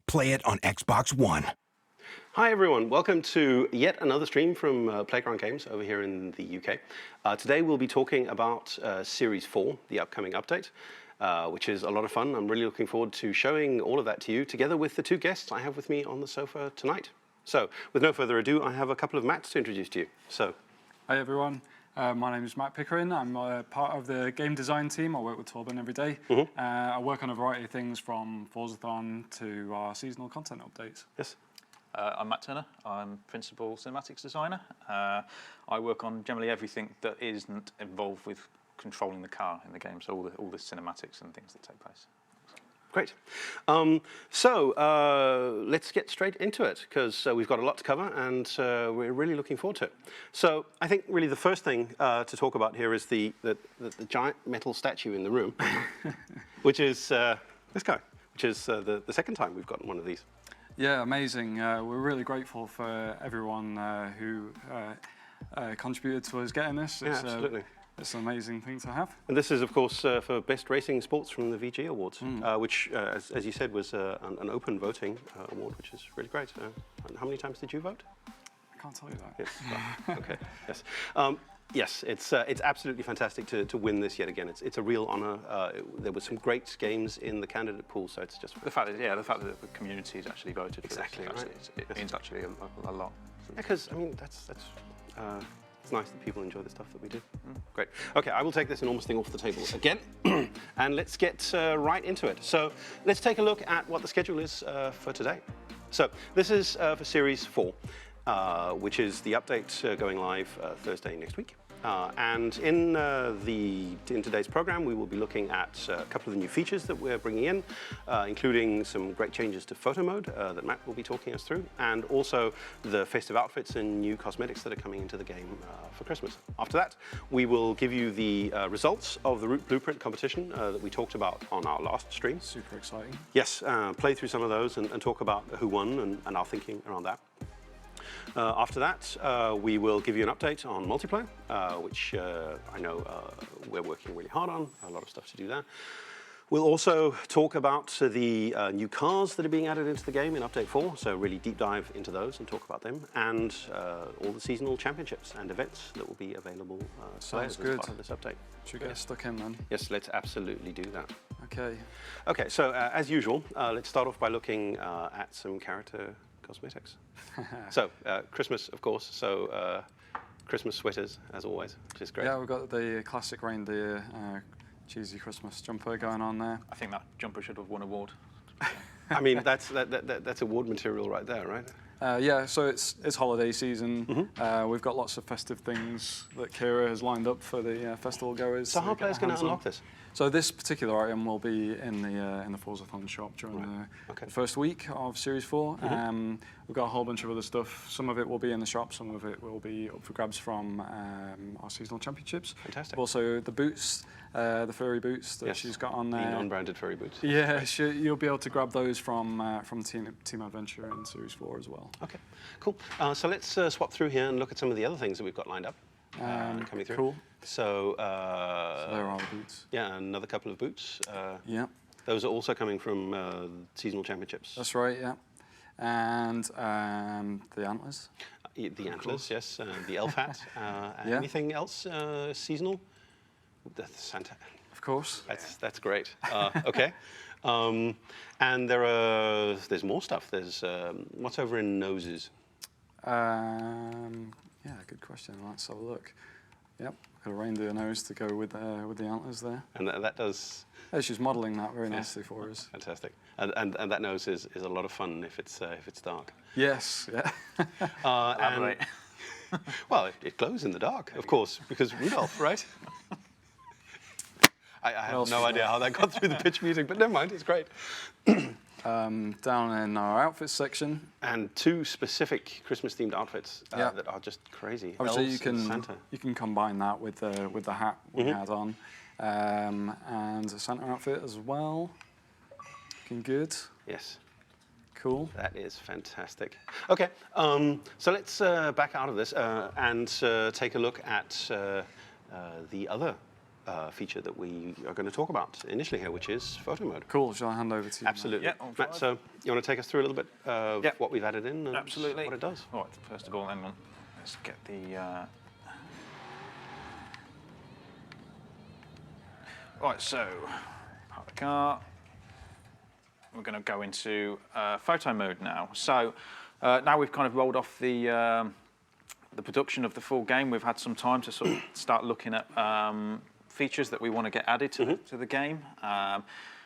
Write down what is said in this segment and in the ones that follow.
Play it on Xbox One. Hi everyone, welcome to yet another stream from Playground Games over here in the UK. Today we'll be talking about Series 4, the upcoming update, which is a lot of fun. I'm really looking forward to showing all of that to you, together with the two guests I have with me on the sofa tonight. So, with no further ado, I have a couple of Matts to introduce to you. So, hi everyone, my name is Matt Pickering. I'm part of the game design team. I work with Torben every day. I work on a variety of things from Forzathon to our seasonal content updates. Yes. I'm Matt Turner. I'm Principal Cinematics Designer. I work on generally everything that isn't involved with controlling the car in the game, so all the cinematics and things that take place. Great. Let's get straight into it, because we've got a lot to cover, and we're really looking forward to it. So I think really the first thing to talk about here is the giant metal statue in the room, which is this guy, which is the second time we've gotten one of these. Yeah, amazing. We're really grateful for everyone who contributed to us getting this. Yeah, absolutely. It's an amazing thing to have. And this is, of course, for Best Racing Sports from the VG Awards, which, as you said, was an open voting award, which is really great. How many times did you vote? I can't tell you that. Yes. Well, okay. Yes. Yes, it's absolutely fantastic to win this yet again. It's a real honour. There were some great games in the candidate pool, so it's just The fact that the community's actually voted for exactly this, right. It means actually a lot. Because I mean that's it's nice that people enjoy the stuff that we do. Great. Okay, I will take this enormous thing off the table again, and let's get right into it. So let's take a look at what the schedule is for today. So this is for Series 4. Which is the update going live Thursday next week. And in today's program, we will be looking at a couple of the new features that we're bringing in, including some great changes to photo mode that Matt will be talking us through, and also the festive outfits and new cosmetics that are coming into the game for Christmas. After that, we will give you the results of the Route Blueprint competition that we talked about on our last stream. Super exciting. Yes, play through some of those and talk about who won and our thinking around that. After that, we will give you an update on multiplayer, which I know we're working really hard on, a lot of stuff to do there. We'll also talk about the new cars that are being added into the game in Update 4, so really deep dive into those and talk about them, and all the seasonal championships and events that will be available to players as part of this update. Should we get stuck in then? Yes, let's absolutely do that. Okay. Okay, so as usual, let's start off by looking at some character cosmetics. So, Christmas, of course, so Christmas sweaters, as always, which is great. Yeah, we've got the classic reindeer cheesy Christmas jumper going on there. I think that jumper should have won an award. I mean, that's award material right there, right? Yeah, so it's holiday season. We've got lots of festive things that Kira has lined up for the festival goers. So how are players going to unlock this? So this particular item will be in the Forzathon shop during the first week of Series 4. We've got a whole bunch of other stuff. Some of it will be in the shop, some of it will be up for grabs from our seasonal championships. Fantastic. Also the boots, the furry boots that she's got on there. The non-branded furry boots. Yeah, you'll be able to grab those from Team Adventure in Series 4 as well. Okay, cool. So let's swap through here and look at some of the other things that we've got lined up. Coming through. Cool. So there are the boots. Yeah, another couple of boots. Yeah. Those are also coming from seasonal championships. That's right, yeah. And the antlers. The antlers, yes. The elf hat. Anything else seasonal? The Santa. Of course. That's great. Okay. And there's more stuff. There's what's over in noses? Yeah, good question. Let's have a look. Yep, got a reindeer nose to go with the antlers there. And that does. Yeah, she's modelling that very nicely for us. Fantastic. And that nose is a lot of fun if it's dark. Yes. Yeah. Well, it glows in the dark, of course, because Rudolph, right? I have no idea how that got through the pitch music, but never mind, it's great. Down in our outfits section. And two specific Christmas-themed outfits that are just crazy. Obviously, Elves you can combine that with the hat we had on, and a Santa outfit as well. Looking good. Yes. Cool. That is fantastic. Okay, so let's back out of this and take a look at the other feature that we are going to talk about initially here, which is photo mode. Cool. Shall I hand over to you? Absolutely. Yeah, Matt, so you want to take us through a little bit of Yeah. what we've added in and Absolutely. what it does? Right, first of all, hang on. Let's get the... Right, so, park the car. We're going to go into photo mode now. So, now we've kind of rolled off the production of the full game. We've had some time to sort of start looking at features that we want to get added to the game.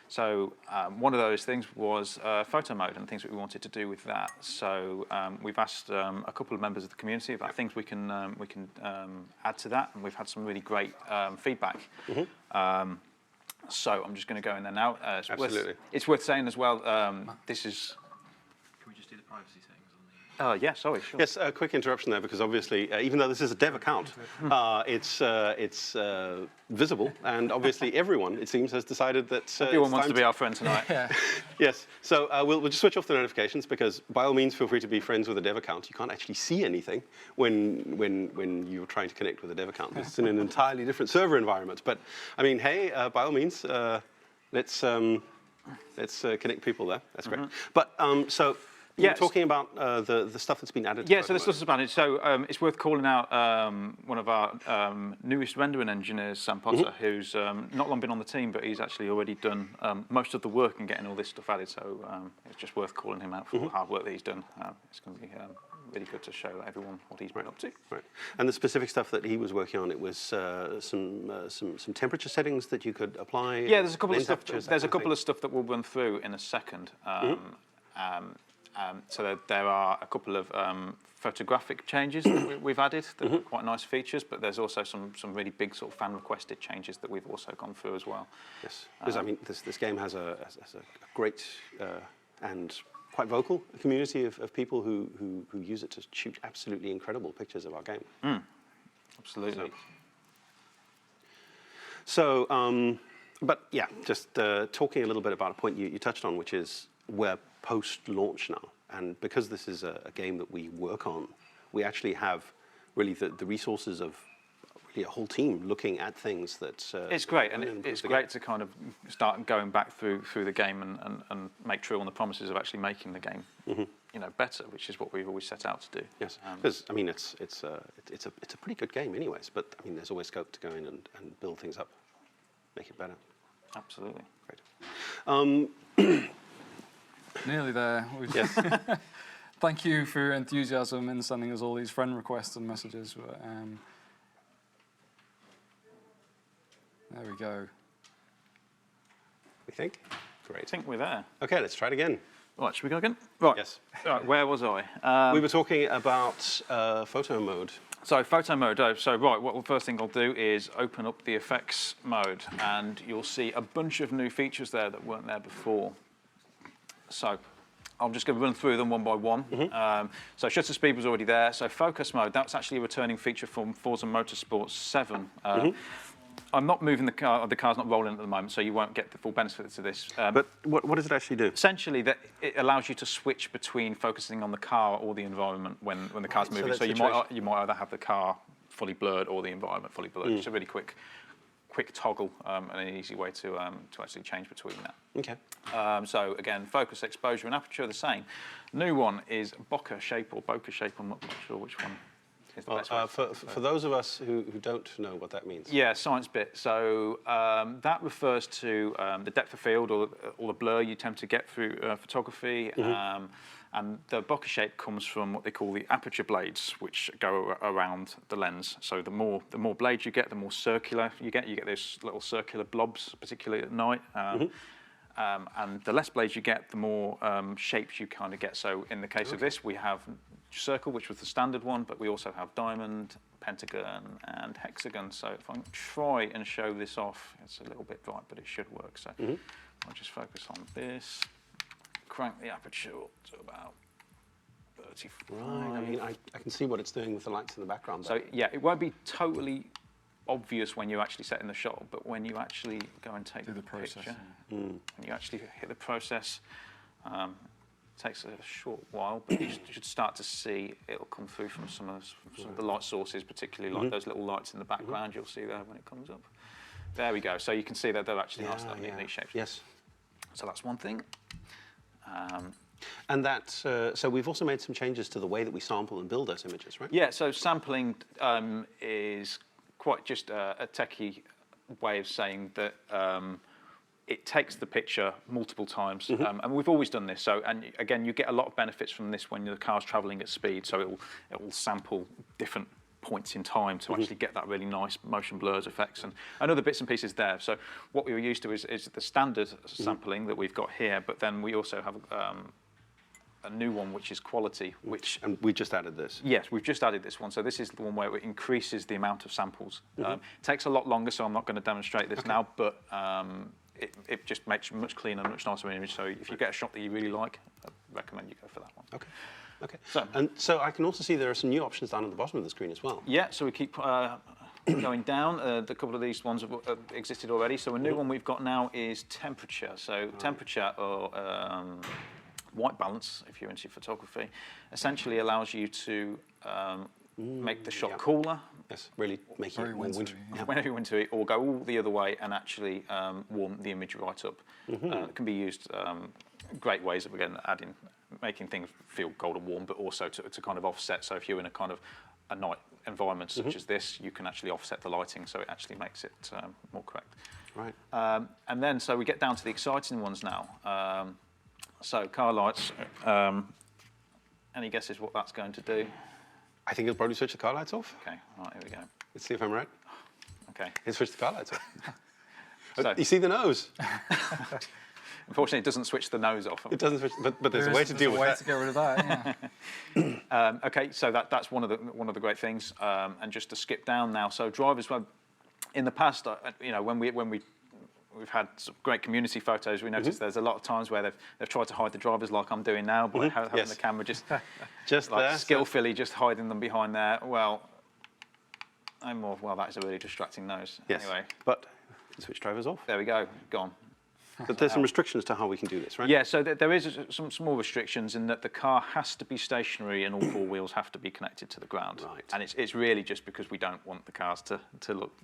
So one of those things was photo mode and things that we wanted to do with that. So we've asked a couple of members of the community about things we can add to that, and we've had some really great feedback. So I'm just going to go in there now. Absolutely. It's worth saying as well, this is... Can we just do the privacy settings on the... yeah, sorry, sure. Yes, a quick interruption there, because obviously, even though this is a dev account, it's visible, and obviously everyone, it seems, has decided that Everyone wants to be our friend tonight. Yes, so we'll just switch off the notifications, because by all means, feel free to be friends with a dev account. You can't actually see anything when you're trying to connect with a dev account. It's in an entirely different server environment. But I mean, hey, by all means, let's connect people there. That's great. But so. Yes. You're talking about the stuff that's been added. Yeah, so the stuff that's added. So it's worth calling out one of our newest rendering engineers, Sam Potter, who's not long been on the team, but he's actually already done most of the work in getting all this stuff added. So it's just worth calling him out for all the hard work that he's done. It's going to be really good to show everyone what he's been up to. Right. And the specific stuff that he was working on, it was some temperature settings that you could apply. Yeah, there's a couple of stuff. There's a couple of stuff that we'll run through in a second. So there are a couple of photographic changes that we've added that are quite nice features, but there's also some really big sort of fan requested changes that we've also gone through as well. Yes, because I mean this game has a great and quite vocal community of people who use it to shoot absolutely incredible pictures of our game. Absolutely. So but yeah, just talking a little bit about a point you touched on, which is we're post-launch now, and because this is a game that we work on, we actually have really the resources of really a whole team looking at things that... it's great, and it's great to kind of start going back through the game and make true on the promises of actually making the game better, which is what we've always set out to do. Yes, because I mean it's a pretty good game anyways, but I mean there's always scope to go in and build things up, make it better. Absolutely. Great. Nearly there. Yes. Thank you for your enthusiasm in sending us all these friend requests and messages. There we go. We think? Great. I think we're there. Okay, let's try it again. Right, should we go again? Right. Yes. Right, where was I? We were talking about photo mode. So photo mode. So right, what the first thing I'll do is open up the effects mode, and you'll see a bunch of new features there that weren't there before. So I'm just going to run through them one by one. So shutter speed was already there. So focus mode, that's actually a returning feature from Forza Motorsport 7. I'm not moving the car, the car's not rolling at the moment, so you won't get the full benefits of this. But what does it actually do? Essentially, it allows you to switch between focusing on the car or the environment when the car's moving. So you might either have the car fully blurred or the environment fully blurred. It's a really quick toggle and an easy way to actually change between that. Okay. So again, focus, exposure, and aperture are the same. New one is bokeh shape or bokeh shape. I'm not quite sure which one is the best way. For those of us who don't know what that means. Yeah, science bit. So that refers to the depth of field or the blur you tend to get through photography. And the bokeh shape comes from what they call the aperture blades, which go around the lens. So the more blades you get, the more circular you get. You get those little circular blobs, particularly at night. And the less blades you get, the more shapes you kind of get. So in the case of this, we have circle, which was the standard one, but we also have diamond, pentagon, and hexagon. So if I try and show this off, it's a little bit bright, but it should work. So I'll just focus on this. Crank the aperture up to about 35. Right, I mean, I can see what it's doing with the lights in the background. So yeah, it won't be totally obvious when you actually set in the shot, but when you actually go and take the picture, and you actually hit the process, it takes a short while, but you should start to see it'll come through from some of the light sources, particularly like those little lights in the background you'll see there when it comes up. There we go. So you can see that they're actually nice, neat shapes. Yes. So that's one thing. And that, so we've also made some changes to the way that we sample and build those images, right? Yeah, so sampling is quite just a techie way of saying that it takes the picture multiple times, and we've always done this. So, and again, you get a lot of benefits from this when the car's traveling at speed. So it will sample different points in time to actually get that really nice motion blurs effects and other bits and pieces there. So what we were used to is the standard sampling that we've got here, but then we also have a new one which is quality, and we just added this. Yes, we've just added this one. So this is the one where it increases the amount of samples. It takes a lot longer, so I'm not going to demonstrate this now, but it just makes a much cleaner, much nicer image. So if you get a shot that you really like, I recommend you go for that one. Okay. Okay. So I can also see there are some new options down at the bottom of the screen as well. Yeah. So we keep going down. A couple of these ones have existed already. So a new one we've got now is temperature. So temperature or white balance, if you're into photography, essentially allows you to make the shot cooler. Yes, really make it more wintry. Whenever you're wintry, or go all the other way and actually warm the image right up. It can be used great ways of, again, making things feel golden warm, but also to kind of offset. So if you're in a kind of a night environment such as this, you can actually offset the lighting, so it actually makes it more correct. Right. And then, so we get down to the exciting ones now. So car lights, any guesses what that's going to do? I think it'll probably switch the car lights off. Okay, right, here we go. Let's see if I'm right. Okay. It'll switch the car lights off. So, you see the nose? Unfortunately, it doesn't switch the nose off. It doesn't switch, but there's a way to deal with that. to get rid of that, yeah. Okay, so that's one of the great things. And just to skip down now, so drivers, well, in the past, you know, when we've had some great community photos, we noticed there's a lot of times where they've tried to hide the drivers like I'm doing now, by having the camera just like there, skillfully just hiding them behind there. Well, that is a really distracting nose. Yes, anyway, but switch drivers off. There we go, gone. But there's some restrictions to how we can do this, right? Yeah, so there is some small restrictions in that the car has to be stationary and all four wheels have to be connected to the ground. Right. And it's really just because we don't want the cars to look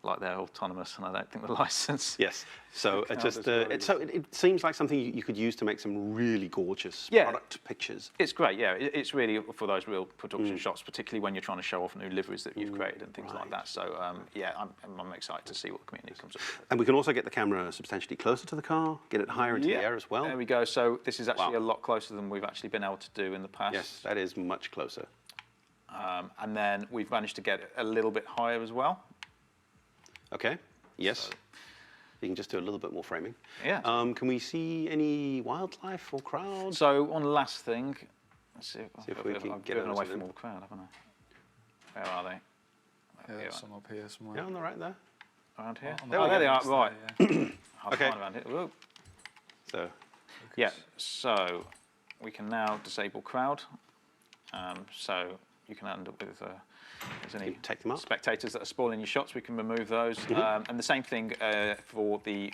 like they're autonomous, and I don't think the license. Yes. So it seems like something you could use to make some really gorgeous product pictures. It's great, yeah. It's really for those real production shots, particularly when you're trying to show off new liveries that you've created and things like that. So yeah, I'm excited to see what the community comes up with. And we can also get the camera substantially closer to the car, get it higher into the air as well. There we go. So this is actually a lot closer than we've actually been able to do in the past. Yes, that is much closer. And then we've managed to get it a little bit higher as well. Okay. Yes. So you can just do a little bit more framing. Yeah. Can we see any wildlife or crowd? So on the last thing, let's see if we can get away from all the crowd, haven't I? Where are they? Yeah, some up here somewhere. Yeah, on the right there. Around here? There they are, right. Okay. Around here. Whoa. So. Yeah, so we can now disable crowd. So you can end up with there's any take them up. Spectators that are spoiling your shots, we can remove those. And the same thing for the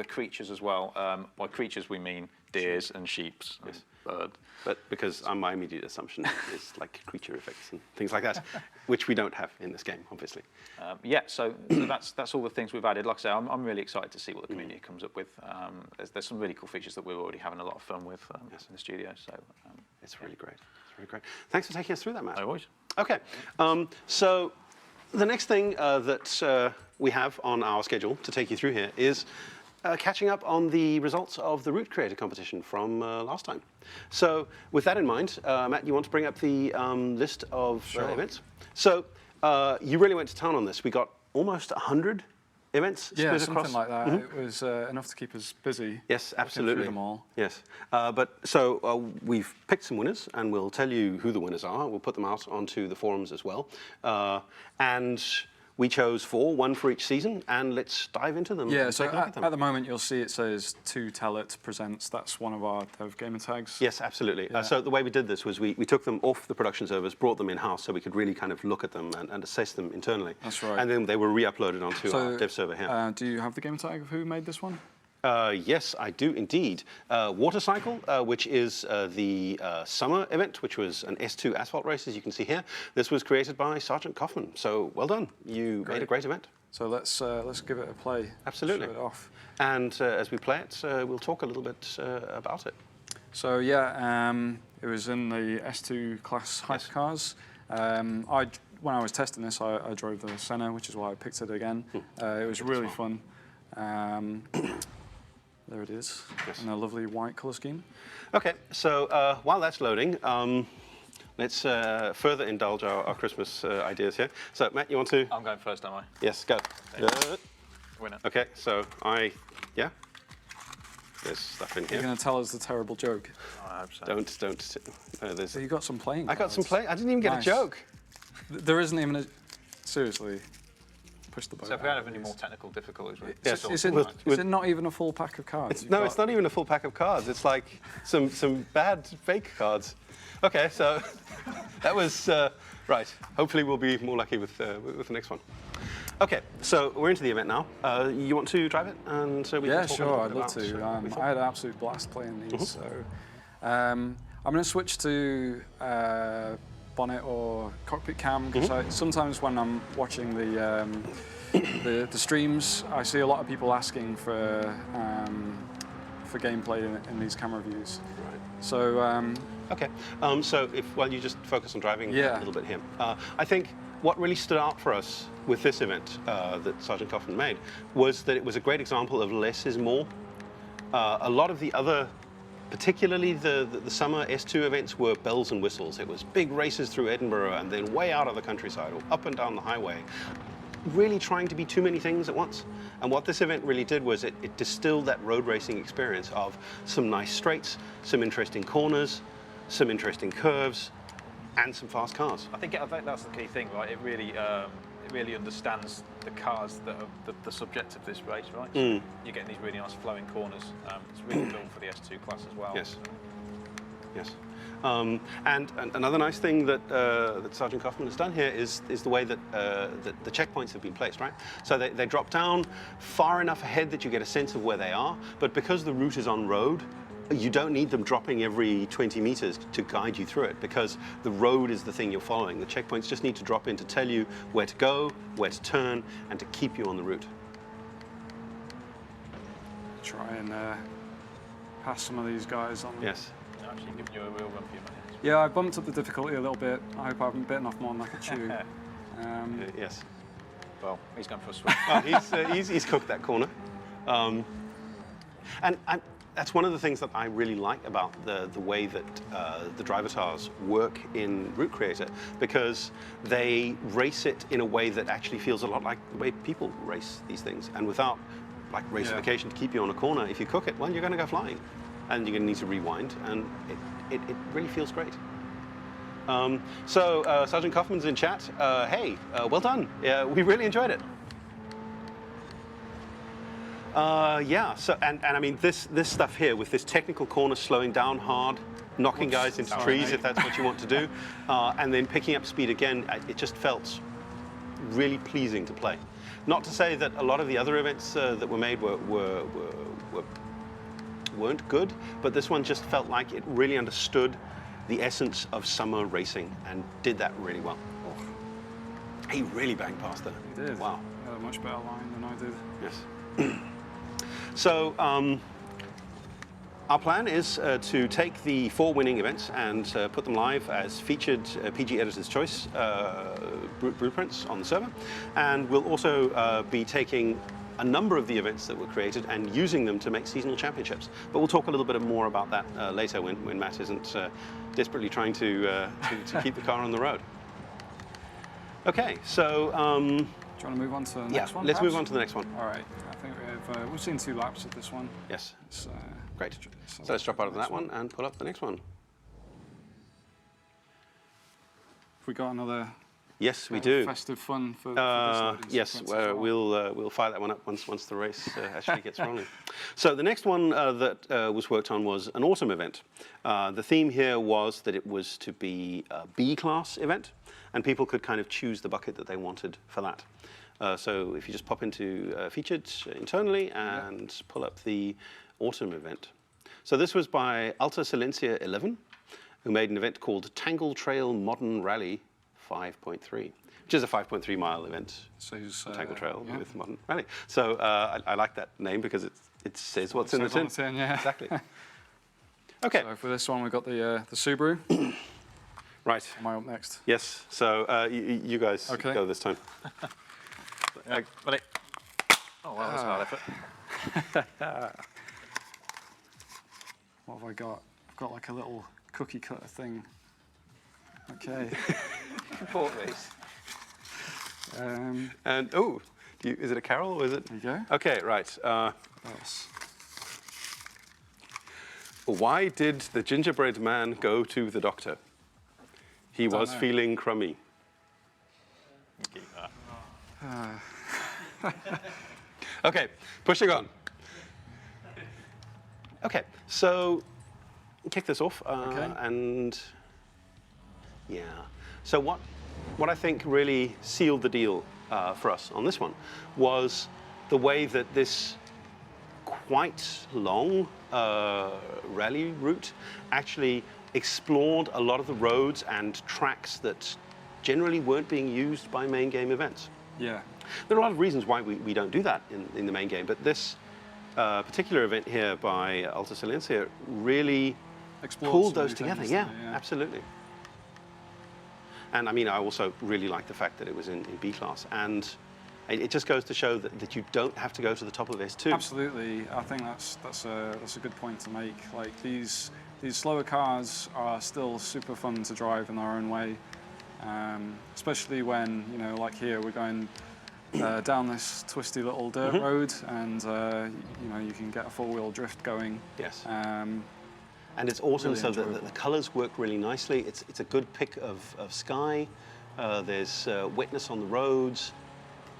creatures as well. By creatures we mean deers and sheeps and birds. But because my immediate assumption is like creature effects and things like that, which we don't have in this game, obviously. Yeah, so that's all the things we've added. Like I say, I'm really excited to see what the community comes up with. There's some really cool features that we're already having a lot of fun with in the studio. So it's really great. It's really great. Thanks for taking us through that, Matt. No worries. Okay, so the next thing that we have on our schedule to take you through here is catching up on the results of the Root Creator competition from last time. So with that in mind, Matt, you want to bring up the list of events? So you really went to town on this. We got almost 100 events split across. Yeah, something like that. It was enough to keep us busy. Yes, absolutely. Through them all. Yes, we've picked some winners, and we'll tell you who the winners are. We'll put them out onto the forums as well, and we chose 4, 1 for each season, and let's dive into them. Yeah, so at the moment you'll see it says 2 Tell It Presents. That's one of our dev gamer tags. Yes, absolutely. Yeah. So the way we did this was we took them off the production servers, brought them in-house so we could really kind of look at them and assess them internally. That's right. And then they were re-uploaded onto our dev server here. Do you have the gamer tag of who made this one? Yes, I do indeed. Water Cycle, which is the summer event, which was an S2 asphalt race, as you can see here. This was created by Sergeant Kaufman. So well done. You made a great event. So let's give it a play. Absolutely. Show it off. And as we play it, we'll talk a little bit about it. So yeah, it was in the S2 class hypercars. When I was testing this, I drove the Senna, which is why I picked it again. It was really fun. There it is, in a lovely white colour scheme. Okay, so while that's loading, let's further indulge our Christmas ideas here. So Matt, you want to? I'm going first, am I? Yes, go. Winner. Okay, so there's stuff in here. You're going to tell us the terrible joke. I hope so. Don't. So you got some playing. I got some play. I didn't even get a joke. There isn't even a. Seriously. Push the boat. So if we don't have any more technical difficulties, right? Yes. Is it not even a full pack of cards? No, it's not even a full pack of cards. It's like some bad fake cards. Okay, so that was right. Hopefully we'll be more lucky with the next one. Okay, so we're into the event now. You want to drive it? And so we can talk sure, I'd love to. I had an absolute blast playing these. So I'm going to switch to bonnet or cockpit cam because sometimes when I'm watching the streams, I see a lot of people asking for gameplay in these camera views. Right. So okay. So while you just focus on driving a little bit here, I think what really stood out for us with this event that Sergeant Kaufman made was that it was a great example of less is more. A lot of the other, particularly the summer S2 events, were bells and whistles. It was big races through Edinburgh and then way out of the countryside or up and down the highway, really trying to be too many things at once. And what this event really did was it distilled that road racing experience of some nice straights, some interesting corners, some interesting curves, and some fast cars. I think that's the key thing, right? It really understands the cars that are the subject of this race, right? So you're getting these really nice flowing corners. It's really built for the S2 class as well. Yes. Yes. And another nice thing that Sergeant Kaufman has done here is the way that the checkpoints have been placed, right? So they drop down far enough ahead that you get a sense of where they are, but because the route is on road, you don't need them dropping every 20 meters to guide you through it because the road is the thing you're following. The checkpoints just need to drop in to tell you where to go, where to turn, and to keep you on the route. Try and pass some of these guys on. Yes. Actually giving you a real run for your money. Yeah, I bumped up the difficulty a little bit. I hope I haven't bitten off more than I could chew. Yes. Well, he's going for a swim. He's cooked that corner. And that's one of the things that I really like about the way that the drivatars work in Route Creator, because they race it in a way that actually feels a lot like the way people race these things. And without like racification to keep you on a corner, if you cook it, well, you're going to go flying. And you're going to need to rewind, and it really feels great. So Sergeant Kaufman's in chat. Hey, well done. We really enjoyed it. Yeah, so, and I mean, this stuff here, with this technical corner slowing down hard, knocking guys into trees if that's what you want to do, and then picking up speed again, it just felt really pleasing to play. Not to say that a lot of the other events that were made weren't good, but this one just felt like it really understood the essence of summer racing and did that really well. Oh. He really banged past there. He did. Wow. He had a much better line than I did. Yes. So our plan is to take the 4 winning events and put them live as featured PG Editor's Choice blueprints on the server, and we'll also be taking a number of the events that were created and using them to make seasonal championships. But we'll talk a little bit more about that later when Matt isn't desperately trying to keep the car on the road. Okay, so... do you want to move on to the next one? Let's move on to the next one. All right, I think we've seen 2 laps of this one. Yes, it's, great. So let's drop out of that one and pull up the next one. Have we got another... Yes, we do. Festive fun for this yes, we'll fire that one up once the race actually gets rolling. So the next one that was worked on was an autumn event. The theme here was that it was to be a B-class event, and people could kind of choose the bucket that they wanted for that. So if you just pop into Featured internally and pull up the autumn event. So this was by Alta Silencia 11, who made an event called Tangle Trail Modern Rally 5.3, which is a 5.3 mile event. So Untitled Trail with modern rally. So I like that name because it says what's in the tin. Yeah. Exactly. Okay. So for this one, we've got the Subaru. Right. Am I up next? Yes. So you guys go this time. Ready? Oh, well, that was a hard effort. What have I got? I've got like a little cookie cutter thing. Okay. Import these. And is it a carol or is it? There you go. Okay, right. What else? Why did the gingerbread man go to the doctor? He was feeling crummy. Keep that. Okay, pushing on. Okay, so kick this off, and yeah. So what I think really sealed the deal for us on this one was the way that this quite long rally route actually explored a lot of the roads and tracks that generally weren't being used by main game events. Yeah. There are a lot of reasons why we don't do that in the main game, but this particular event here by Alta Silencia really pulled those together. Yeah, absolutely. And I mean, I also really like the fact that it was in B class, and it just goes to show that you don't have to go to the top of S2. Absolutely, I think that's a good point to make. Like these slower cars are still super fun to drive in their own way, especially when like here we're going down this twisty little dirt road, and you can get a four-wheel drift going. Yes. And it's awesome, really so the colours work really nicely. It's a good pick of sky. There's wetness on the roads.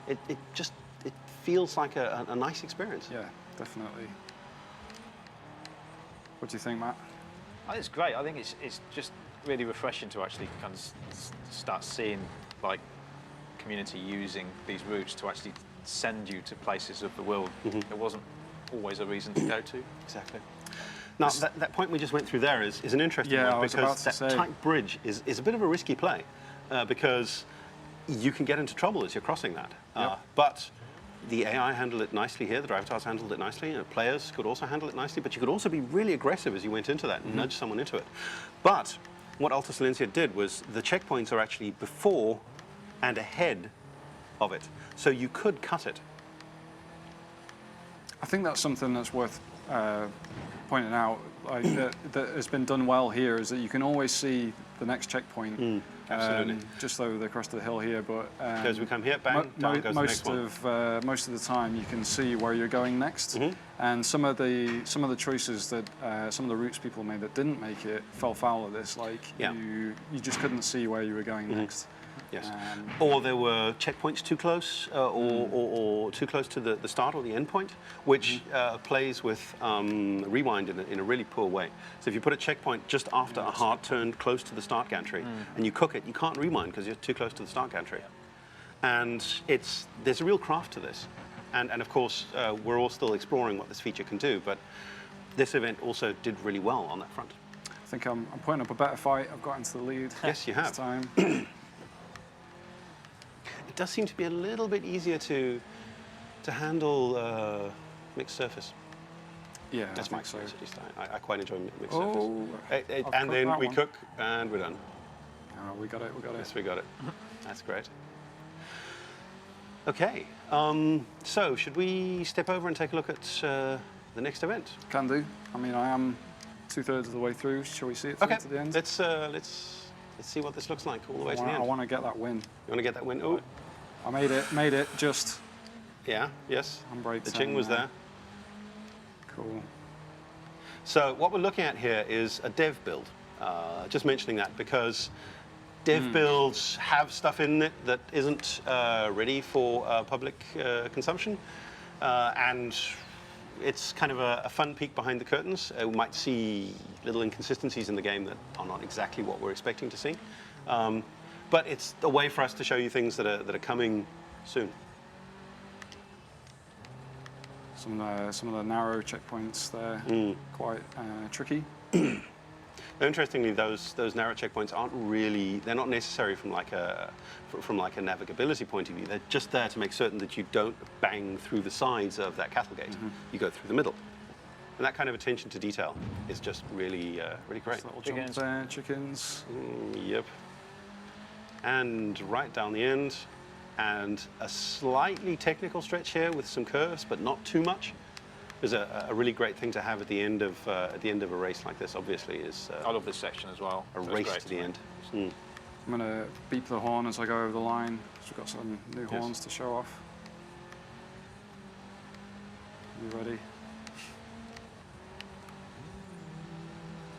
It feels like a nice experience. Yeah, definitely. What do you think, Matt? I think it's great. I think it's just really refreshing to actually kind of start seeing like community using these routes to actually send you to places of the world there wasn't always a reason to go to. Exactly. Now, that point we just went through there is an interesting one, because that tight bridge is a bit of a risky play because you can get into trouble as you're crossing that. But the AI handled it nicely here, the driver tars handled it nicely, players could also handle it nicely, but you could also be really aggressive as you went into that and nudge someone into it. But what Alta Silencia did was the checkpoints are actually before and ahead of it, so you could cut it. I think that's something that's worth pointing out, like, that has been done well here, is that you can always see the next checkpoint. Absolutely. Just over the crest of the hill here, but as we come here, bang, down goes the next one. Most of the time, you can see where you're going next, and some of the choices that some of the routes people made that didn't make it fell foul of this. Like you just couldn't see where you were going next. Yes. Or there were checkpoints too close, or too close to the start or the end point, which plays with rewind in a really poor way. So if you put a checkpoint just after a hard turn close to the start gantry and you cook it, you can't rewind because you're too close to the start gantry. And there's a real craft to this. And of course, we're all still exploring what this feature can do, but this event also did really well on that front. I think I'm putting up a better fight. I've got into the lead. Yes, you have. This time. It does seem to be a little bit easier to handle mixed surface. Yeah, that's my experience at least. I quite enjoy mixed surface. And then we cook and we're done. Oh, we got it. Yes, we got it. That's great. Okay, so should we step over and take a look at the next event? Can do. I mean, I am 2/3 of the way through. Shall we see it through to the end? Let's see what this looks like all the way to the end. I want to get that win. You want to get that win? Oh, I made it. Just. Yeah. Yes. Handbrake. The ching was there. Cool. So what we're looking at here is a dev build. Just mentioning that because dev builds have stuff in it that isn't ready for public consumption, and it's kind of a fun peek behind the curtains. We might see little inconsistencies in the game that are not exactly what we're expecting to see, but it's a way for us to show you things that are coming soon. Some of the narrow checkpoints there, quite tricky. Interestingly, those narrow checkpoints aren't really, they're not necessary from like a navigability point of view. They're just there to make certain that you don't bang through the sides of that cattle gate. You go through the middle. And that kind of attention to detail is just really, really great. Little jump there, chickens. Yep. And right down the end, and a slightly technical stretch here with some curves, but not too much. Is a really great thing to have at the end of a race like this. Obviously, is I love this section as well. A race to the end. I'm gonna beep the horn as I go over the line. So we've got some new horns to show off. You ready?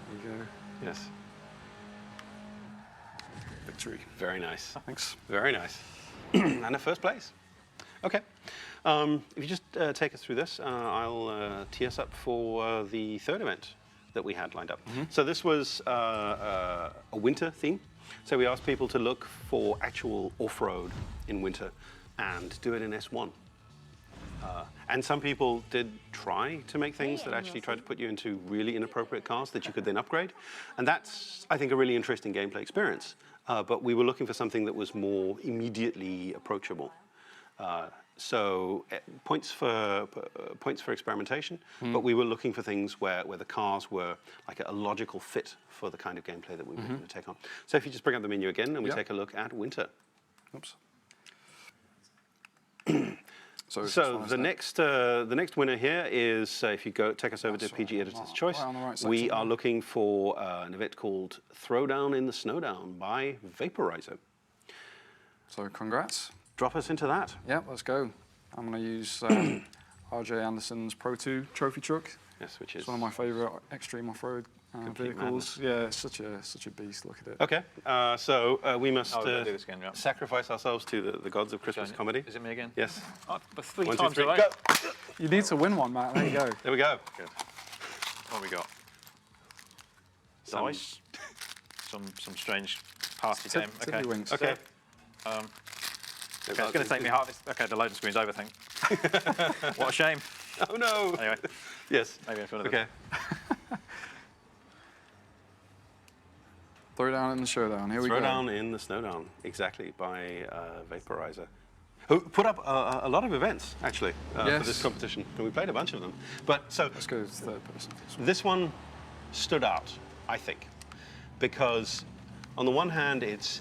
There we go. Yes. Victory. Very nice. Thanks. Very nice. And a first place. Okay. If you just take us through this, I'll tee us up for the third event that we had lined up. So this was a winter theme. So we asked people to look for actual off-road in winter and do it in S1. And some people did try to make things that actually tried to put you into really inappropriate cars that you could then upgrade. And that's, I think, a really interesting gameplay experience. But we were looking for something that was more immediately approachable. So points for experimentation, but we were looking for things where the cars were like a logical fit for the kind of gameplay that we were going to take on. So if you just bring up the menu again and we take a look at winter. Oops. So the next winner here is if you take us over to PG Editor's Choice, we are looking for an event called Throwdown in the Snowdown by Vaporizer. So congrats. Drop us into that. Yeah, let's go. I'm going to use RJ Anderson's Pro 2 trophy truck. Yes, which is one of my favourite extreme off-road vehicles. Yeah, it's such a beast. Look at it. Okay, so we must do this again, yeah. sacrifice ourselves to the gods of Christmas comedy. Is it me again? Yes. Oh, but 3 1, 2, times 3, right? go! You need to win one, Matt. There you go. There we go. Good. What have we got? Dice. some strange party game. Okay. Wings. Okay. Okay, it's going to take me half. Okay, the loading screen's over, I think. What a shame. Oh no. Anyway. Yes. Maybe in front of Okay. Throwdown in the Showdown. Here we go. Throwdown in the Snowdown. Exactly, by Vaporizer. Who put up a lot of events, actually, for this competition. And we played a bunch of them. But so let's go to third person. This one stood out, I think, because on the one hand, it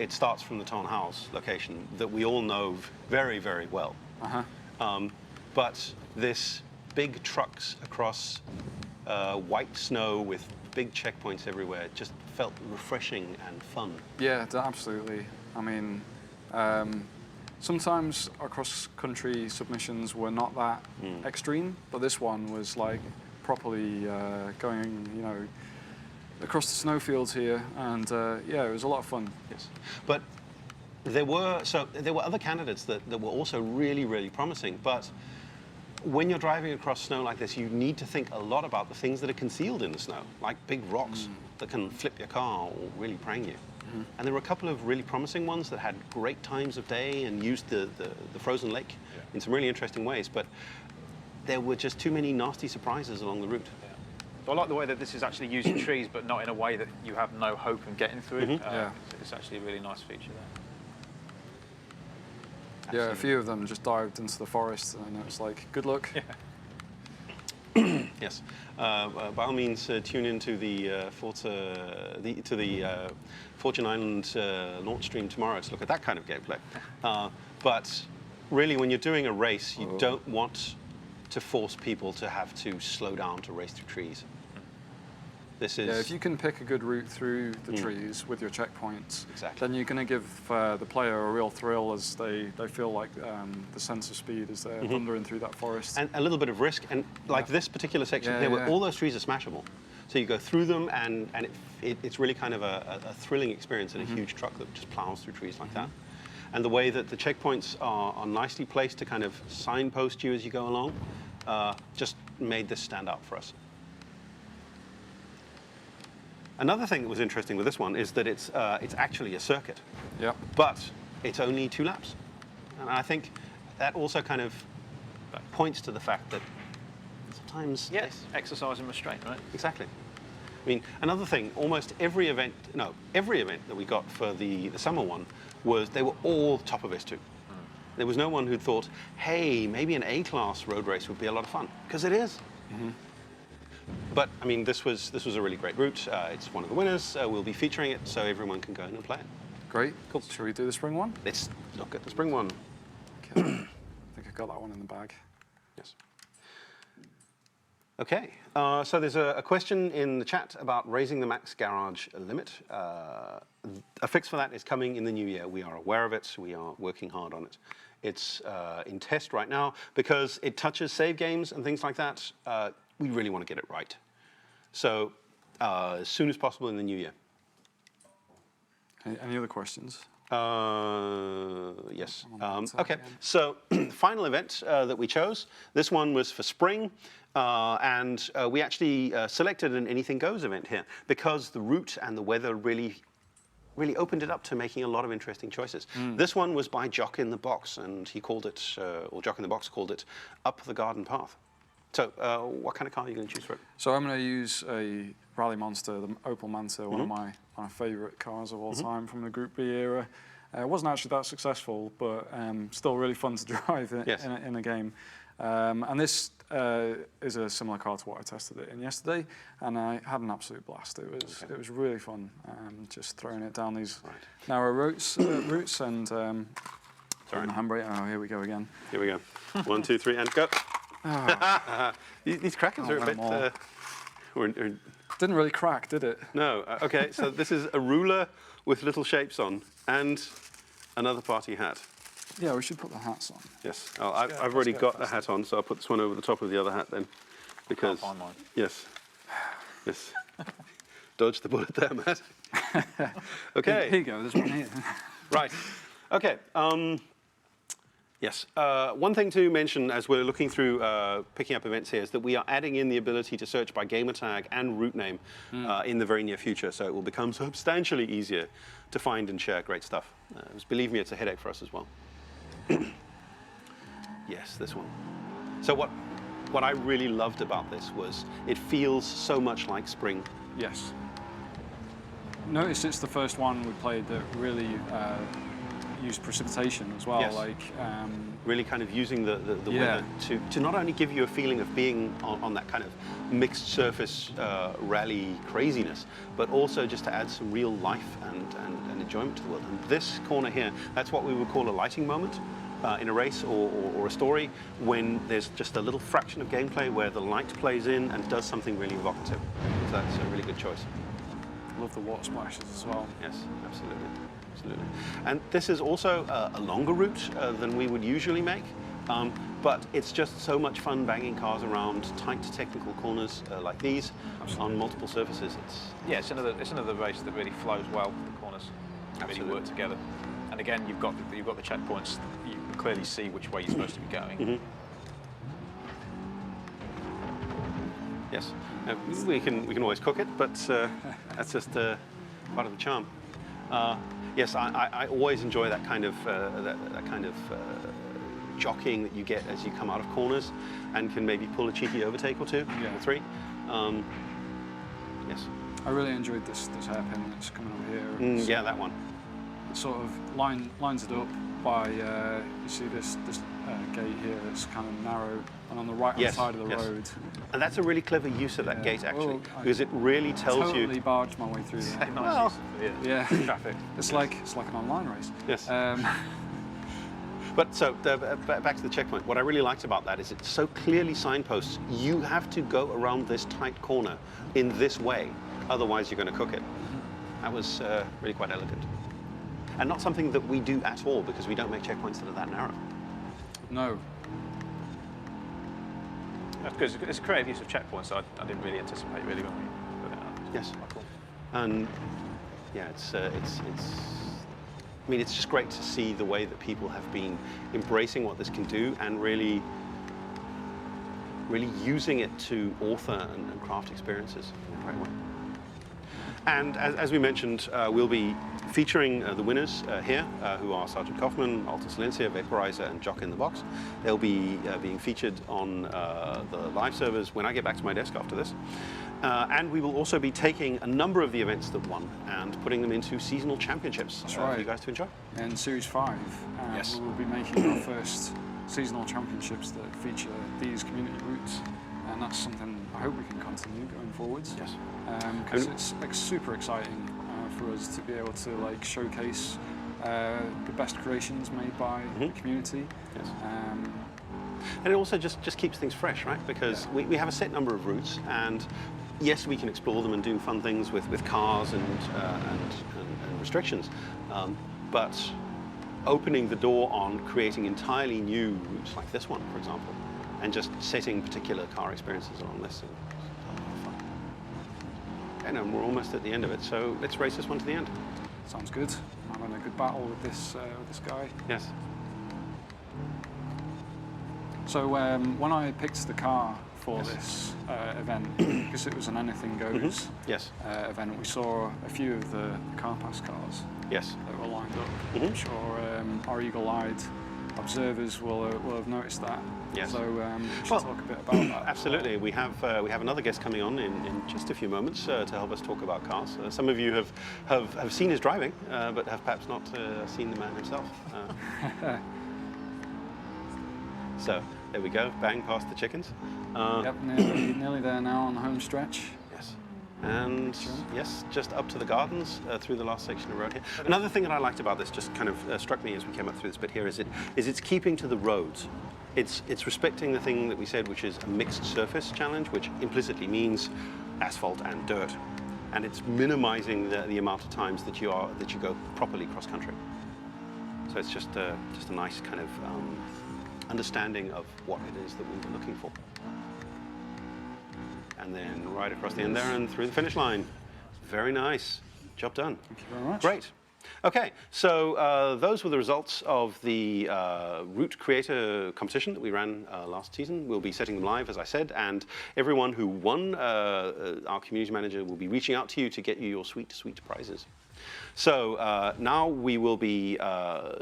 starts from the Town House location that we all know very, very well. But this big trucks across white snow with big checkpoints everywhere just felt refreshing and fun. Yeah, absolutely. I mean, sometimes our cross-country submissions were not that extreme, but this one was like properly going, you know, across the snowfields here, and yeah, it was a lot of fun. Yes, but there were other candidates that were also really, really promising. But when you're driving across snow like this, you need to think a lot about the things that are concealed in the snow, like big rocks that can flip your car or really prang you. And there were a couple of really promising ones that had great times of day and used the frozen lake in some really interesting ways. But there were just too many nasty surprises along the route. I like the way that this is actually using trees, but not in a way that you have no hope in getting through. It's actually a really nice feature there. Yeah, a few of them just dived into the forest, and it was like, good luck. Yes, by all means, tune into the Fortune Island launch stream tomorrow to look at that kind of gameplay. But really, when you're doing a race, you don't want to force people to have to slow down to race through trees. This is... Yeah, if you can pick a good route through the trees with your checkpoints, then you're going to give the player a real thrill as they feel like the sense of speed as they're thundering through that forest. And a little bit of risk. And like this particular section, all those trees are smashable. So you go through them, and it's really kind of a thrilling experience in a huge truck that just plows through trees like that. And the way that the checkpoints are nicely placed to kind of signpost you as you go along just made this stand out for us. Another thing that was interesting with this one is that it's actually a circuit, but it's only 2 laps. And I think that also kind of points to the fact that sometimes... Yes, exercise and restraint, right? Exactly. mean, another thing, almost every event that we got for the summer one they were all top of S2. There was no one who thought, hey, maybe an A-class road race would be a lot of fun, because it is. But I mean, this was a really great route. It's one of the winners. We'll be featuring it, so everyone can go in and play it. Great. Cool. Shall we do the spring one? Let's look at the spring one. Okay. I think I got that one in the bag. Yes. Okay. So there's a question in the chat about raising the max garage limit. A fix for that is coming in the new year. We are aware of it. We are working hard on it. It's in test right now because it touches save games and things like that. We really want to get it right. So as soon as possible in the new year. Any other questions? Yes. Okay. So final event that we chose. This one was for spring, and we actually selected an Anything Goes event here because the route and the weather really opened it up to making a lot of interesting choices. This one was by Jock in the Box, and he called it, or Jock in the Box called it, Up the Garden Path. So what kind of car are you going to choose for it? So I'm going to use a Rally Monster, the Opel Manta, one of my favourite cars of all time from the Group B era. It wasn't actually that successful, but still really fun to drive in a game. And this is a similar car to what I tested it in yesterday, and I had an absolute blast. It was really fun, just throwing it down these narrow routes and sorry, the handbrake. Oh, here we go again. Here we go. 1, 2, 3, and go. Oh. These crackers are a bit. Didn't really crack, did it? No. Okay, so this is a ruler with little shapes on and another party hat. Yeah, we should put the hats on. Yes. Oh, I've already got a hat on, so I'll put this one over the top of the other hat then. Because, can't find mine. Yes. Yes. Dodge the bullet there, Matt. Okay. Here you go, there's one here. Right. Okay. Yes. One thing to mention as we're looking through picking up events here is that we are adding in the ability to search by gamertag and route name in the very near future, so it will become substantially easier to find and share great stuff. Believe me, it's a headache for us as well. Yes, this one. So what I really loved about this was it feels so much like spring. Yes. Notice it's the first one we played that really used precipitation as well. Yes. Like really kind of using the weather to not only give you a feeling of being on that kind of mixed surface rally craziness, but also just to add some real life and enjoyment to the world. And this corner here, that's what we would call a lighting moment in a race or a story, when there's just a little fraction of gameplay where the light plays in and does something really evocative. So that's a really good choice. Love the water splashes as well. Yes, absolutely. Absolutely. And this is also a longer route than we would usually make, but it's just so much fun banging cars around tight technical corners like these on multiple surfaces. It's another race that really flows well. The corners really work together, and again you've got the checkpoints. You can clearly see which way you're supposed to be going. Yes, we can always cook it, but that's just part of the charm. Yes, I always enjoy that kind of jockeying that you get as you come out of corners, and can maybe pull a cheeky overtake or two, or three. Yes. I really enjoyed this hairpin that's coming over here. Yeah, that one. It sort of lines it up by you see this gate here that's kind of narrow and on the right hand side of the road. And that's a really clever use of that gate actually, because it really tells you. Totally barged my way through there. Well, traffic. It's like an online race. Yes. But so back to the checkpoint. What I really liked about that is it's so clearly signposts. You have to go around this tight corner in this way, otherwise you're going to cook it. That was really quite elegant, and not something that we do at all because we don't make checkpoints that are that narrow. No. That's good. It's a creative use of checkpoints. I didn't really anticipate really when we put it out. Yes. Cool. And yeah, I mean, it's just great to see the way that people have been embracing what this can do and really using it to author and craft experiences in a great way. And as we mentioned, we'll be featuring the winners here, who are Sergeant Kaufman, Alta Silencia, Vaporizer, and Jock in the Box. They'll be being featured on the live servers when I get back to my desk after this. And we will also be taking a number of the events that won and putting them into seasonal championships for you guys to enjoy. In Series 5, yes. we will be making our first seasonal championships that feature these community routes. And that's something I hope we can continue going forwards. Yes. Because it's like super exciting for us to be able to like showcase the best creations made by the community. Yes. And it also just keeps things fresh, right? Because we have a set number of routes, and yes, we can explore them and do fun things with cars and restrictions, but opening the door on creating entirely new routes like this one, for example, and just setting particular car experiences on this. And we're almost at the end of it, so let's race this one to the end. Sounds good. I'm having a good battle with this guy. Yes. So when I picked the car for this event, because it was an anything goes event, we saw a few of the car pass cars that were lined up. I'm sure our eagle-eyed observers will have noticed that. Yes. So we should talk a bit about that. Absolutely. We have another guest coming on in just a few moments to help us talk about cars. Some of you have seen his driving, but have perhaps not seen the man himself. So there we go, bang past the chickens. Yep, nearly there now on the home stretch. Yes. And yes, just up to the gardens through the last section of road here. Another thing that I liked about this, just kind of struck me as we came up through this bit here, is it's keeping to the roads. It's respecting the thing that we said, which is a mixed surface challenge, which implicitly means asphalt and dirt, and it's minimizing the amount of times that you go properly cross country. So it's just a nice kind of understanding of what it is that we were looking for. And then right across the end there and through the finish line. Very nice. Job done. Thank you very much. Great. Okay, so those were the results of the Route Creator competition that we ran last season. We'll be setting them live, as I said, and everyone who won, our community manager will be reaching out to you to get you your sweet, sweet prizes. So now we will be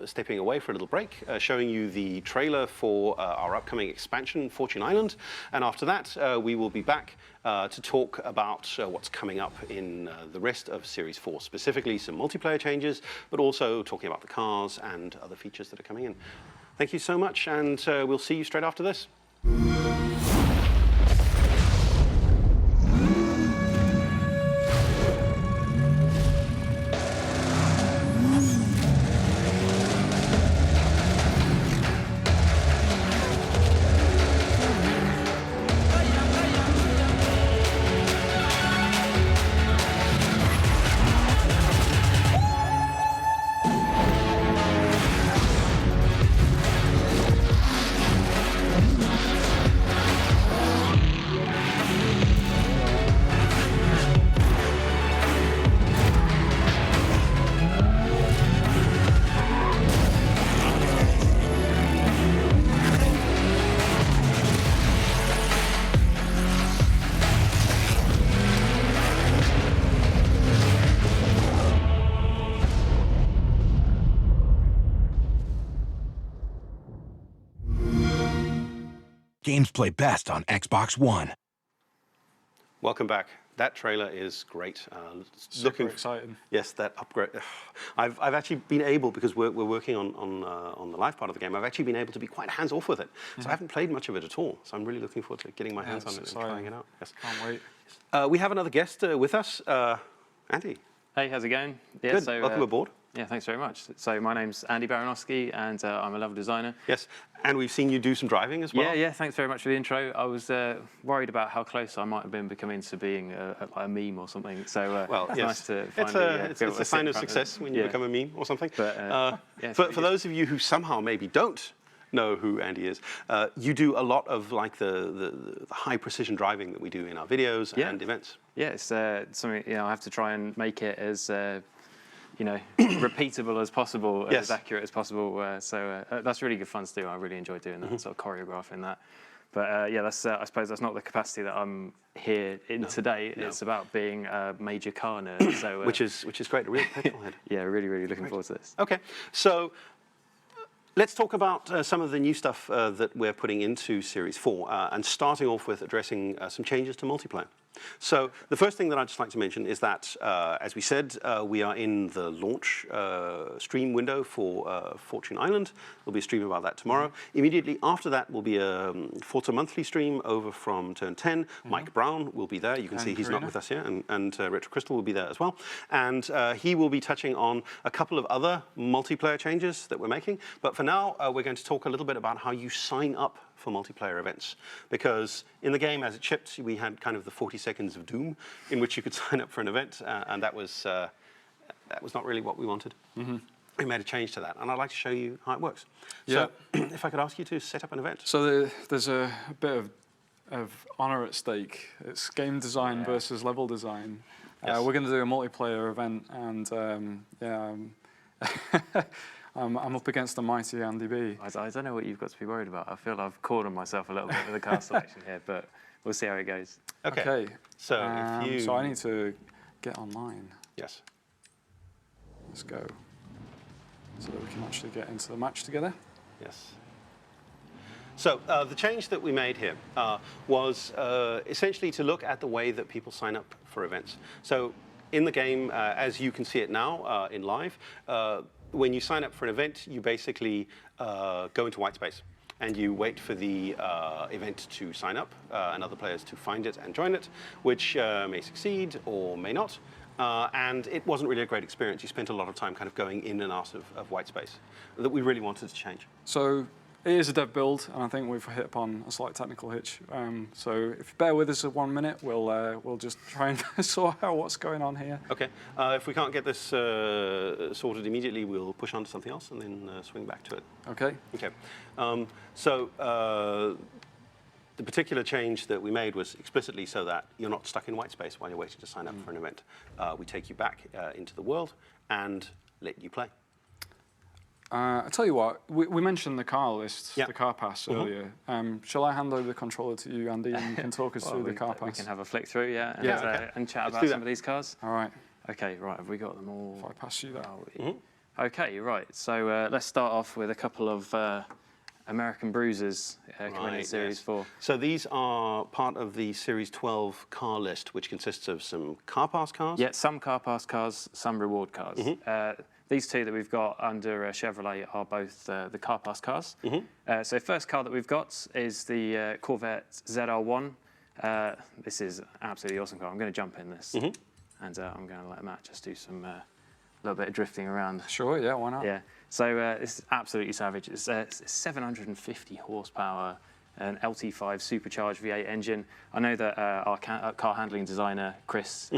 stepping away for a little break, showing you the trailer for our upcoming expansion, Fortune Island. And after that, we will be back to talk about what's coming up in the rest of Series 4, specifically some multiplayer changes, but also talking about the cars and other features that are coming in. Thank you so much, and we'll see you straight after this. Games play best on Xbox One. Welcome back. That trailer is great. Super exciting. Yes, that upgrade. I've actually been able, because we're working on the live part of the game, I've actually been able to be quite hands-off with it. So I haven't played much of it at all. So I'm really looking forward to getting my hands on it and trying it out. Yes. Can't wait. We have another guest with us, Andy. Hey, how's it going? Yeah, Good. So, welcome aboard. Yeah, thanks very much. So my name's Andy Baranowski, and I'm a level designer. Yes, and we've seen you do some driving as well. Yeah, thanks very much for the intro. I was worried about how close I might have been becoming to being a meme or something. So well, it's yes. nice to finally it's a sign of success when you become a meme or something. But, for those of you who somehow maybe don't know who Andy is, you do a lot of like the high precision driving that we do in our videos and events. Yeah, it's something I have to try and make it as repeatable as possible, as accurate as possible. So that's really good fun to do. I really enjoy doing that, sort of choreographing that. But yeah, that's I suppose that's not the capacity that I'm here in today. No. It's about being a major car nerd. So which is great. A real petrol head. yeah, really looking forward to this. Okay, so let's talk about some of the new stuff that we're putting into Series 4, and starting off with addressing some changes to multiplayer. So the first thing that I'd just like to mention is that, as we said, we are in the launch stream window for Fortune Island. There'll be a stream about that tomorrow. Immediately after that will be a Forza Monthly stream over from Turn 10. Mike Brown will be there. You can see he's not with us here, and Retro Crystal will be there as well. And he will be touching on a couple of other multiplayer changes that we're making. But for now, we're going to talk a little bit about how you sign up for multiplayer events, because in the game as it shipped, we had kind of the 40 seconds of doom in which you could sign up for an event, and that was not really what we wanted. We made a change to that, and I'd like to show you how it works. So if I could ask you to set up an event. So there's a bit of honor at stake. It's game design versus level design. Yes. We're going to do a multiplayer event, and I'm up against the mighty Andy B. I don't know what you've got to be worried about. I feel I've cornered myself a little bit with the car selection here, but we'll see how it goes. Okay. So if you... So I need to get online. Yes. Let's go. So that we can actually get into the match together. Yes. So the change that we made here was essentially to look at the way that people sign up for events. So in the game, as you can see it now in live, when you sign up for an event, you basically go into white space and you wait for the event to sign up and other players to find it and join it, which may succeed or may not. And it wasn't really a great experience. You spent a lot of time kind of going in and out of white space that we really wanted to change. So it is a dev build, and I think we've hit upon a slight technical hitch. So if you bear with us for 1 minute, we'll just try and sort out what's going on here. Okay. If we can't get this sorted immediately, we'll push on to something else and then swing back to it. Okay. Okay. The particular change that we made was explicitly so that you're not stuck in white space while you're waiting to sign up for an event. We take you back into the world and let you play. I tell you what, we mentioned the car list, Yeah. the car pass earlier. Shall I hand over the controller to you, Andy, and you can talk us through the car pass? We can have a flick through, and, and chat Let's about some of these cars. All right. Okay, right, have we got them all? If I pass you that. Okay, right, so let's start off with a couple of American bruisers coming in Series 4. So these are part of the Series 12 car list, which consists of some car pass cars. Yeah, some car pass cars, some reward cars. These two that we've got under Chevrolet are both the car pass cars. So first car that we've got is the Corvette ZR1. This is an absolutely awesome car. I'm going to jump in this, and I'm going to let Matt just do some little bit of drifting around. Sure, yeah, why not? Yeah. So this is absolutely savage. It's 750 horsepower, an LT5 supercharged V8 engine. I know that our car handling designer, Chris,